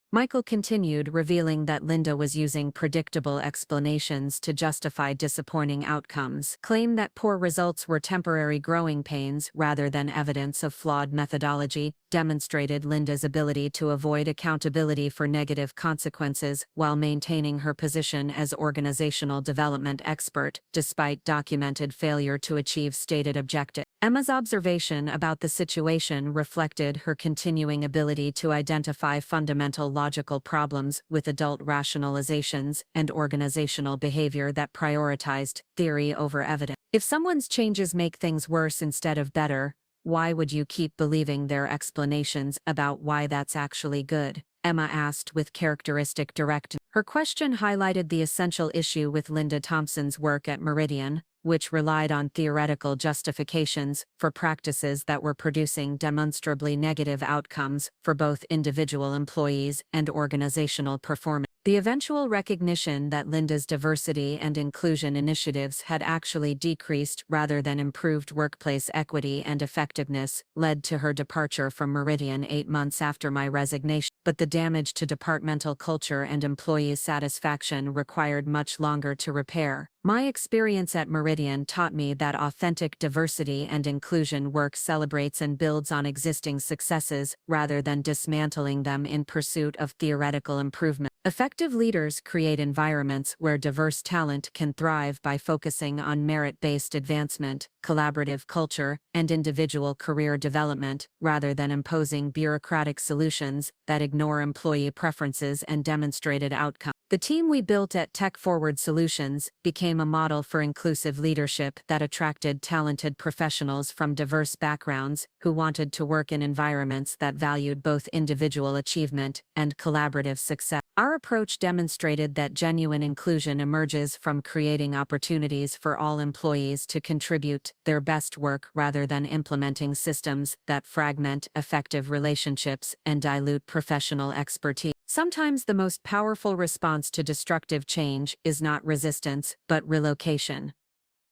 A: Michael continued, revealing that Linda was using predictable explanations to justify disappointing outcomes, claimed that poor results were temporary growing pains rather than evidence of flawed methodology, demonstrated Linda's ability to avoid accountability for negative consequences while maintaining her position as organizational development expert, despite documented failure to achieve stated objectives. Emma's observation about the situation reflected her continuing ability to identify fundamental logical problems with adult rationalizations and organizational behavior that prioritized theory over evidence. If someone's changes make things worse instead of better, why would you keep believing their explanations about why that's actually good? Emma asked with characteristic directness. Her question highlighted the essential issue with Linda Thompson's work at Meridian, which relied on theoretical justifications for practices that were producing demonstrably negative outcomes for both individual employees and organizational performance. The eventual recognition that Linda's diversity and inclusion initiatives had actually decreased rather than improved workplace equity and effectiveness led to her departure from Meridian 8 months after my resignation. But the damage to departmental culture and employee satisfaction required much longer to repair. My experience at Meridian taught me that authentic diversity and inclusion work celebrates and builds on existing successes rather than dismantling them in pursuit of theoretical improvement. Effective leaders create environments where diverse talent can thrive by focusing on merit-based advancement,
B: collaborative culture, and individual career development, rather than imposing bureaucratic solutions that ignore employee preferences and demonstrated outcomes. The team we built at Tech Forward Solutions became a model for inclusive leadership that attracted talented professionals from diverse backgrounds who wanted to work in environments that valued both individual achievement and collaborative success. Our approach demonstrated that genuine inclusion emerges from creating opportunities for all employees to contribute their best work rather than implementing systems that fragment effective relationships and dilute professional expertise. Sometimes the most powerful response to destructive change is not resistance, but relocation.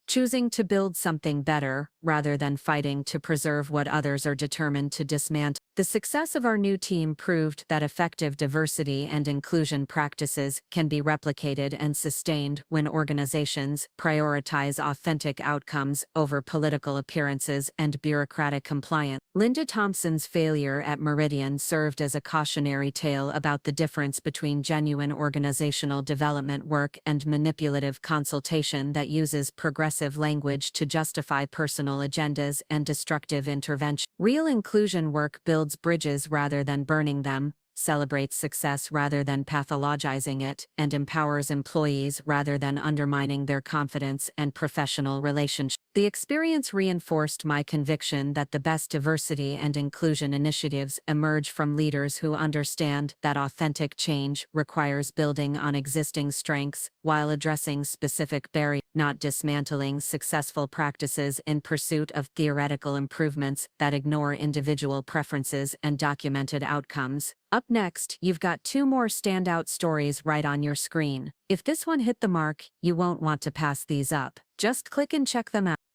B: Choosing to build something better, rather than fighting to preserve what others are determined to dismantle. The success of our new team proved that effective diversity and inclusion practices can be replicated and sustained when organizations prioritize authentic outcomes over political appearances and bureaucratic compliance. Linda Thompson's failure at Meridian served as a cautionary tale about the difference between genuine organizational development work and manipulative consultation that uses progressive language to justify personal agendas and destructive intervention. Real inclusion work builds bridges rather than burning them, celebrates success rather than pathologizing it, and empowers employees rather than undermining their confidence and professional relationships. The experience reinforced my conviction that the best diversity and inclusion initiatives emerge from leaders who understand that authentic change requires building on existing strengths while addressing specific barriers, not dismantling successful practices in pursuit of theoretical improvements that ignore individual preferences and documented outcomes. Up next, you've got two more standout stories right on your screen. If this one hit the mark, you won't want to pass these up. Just click and check them out.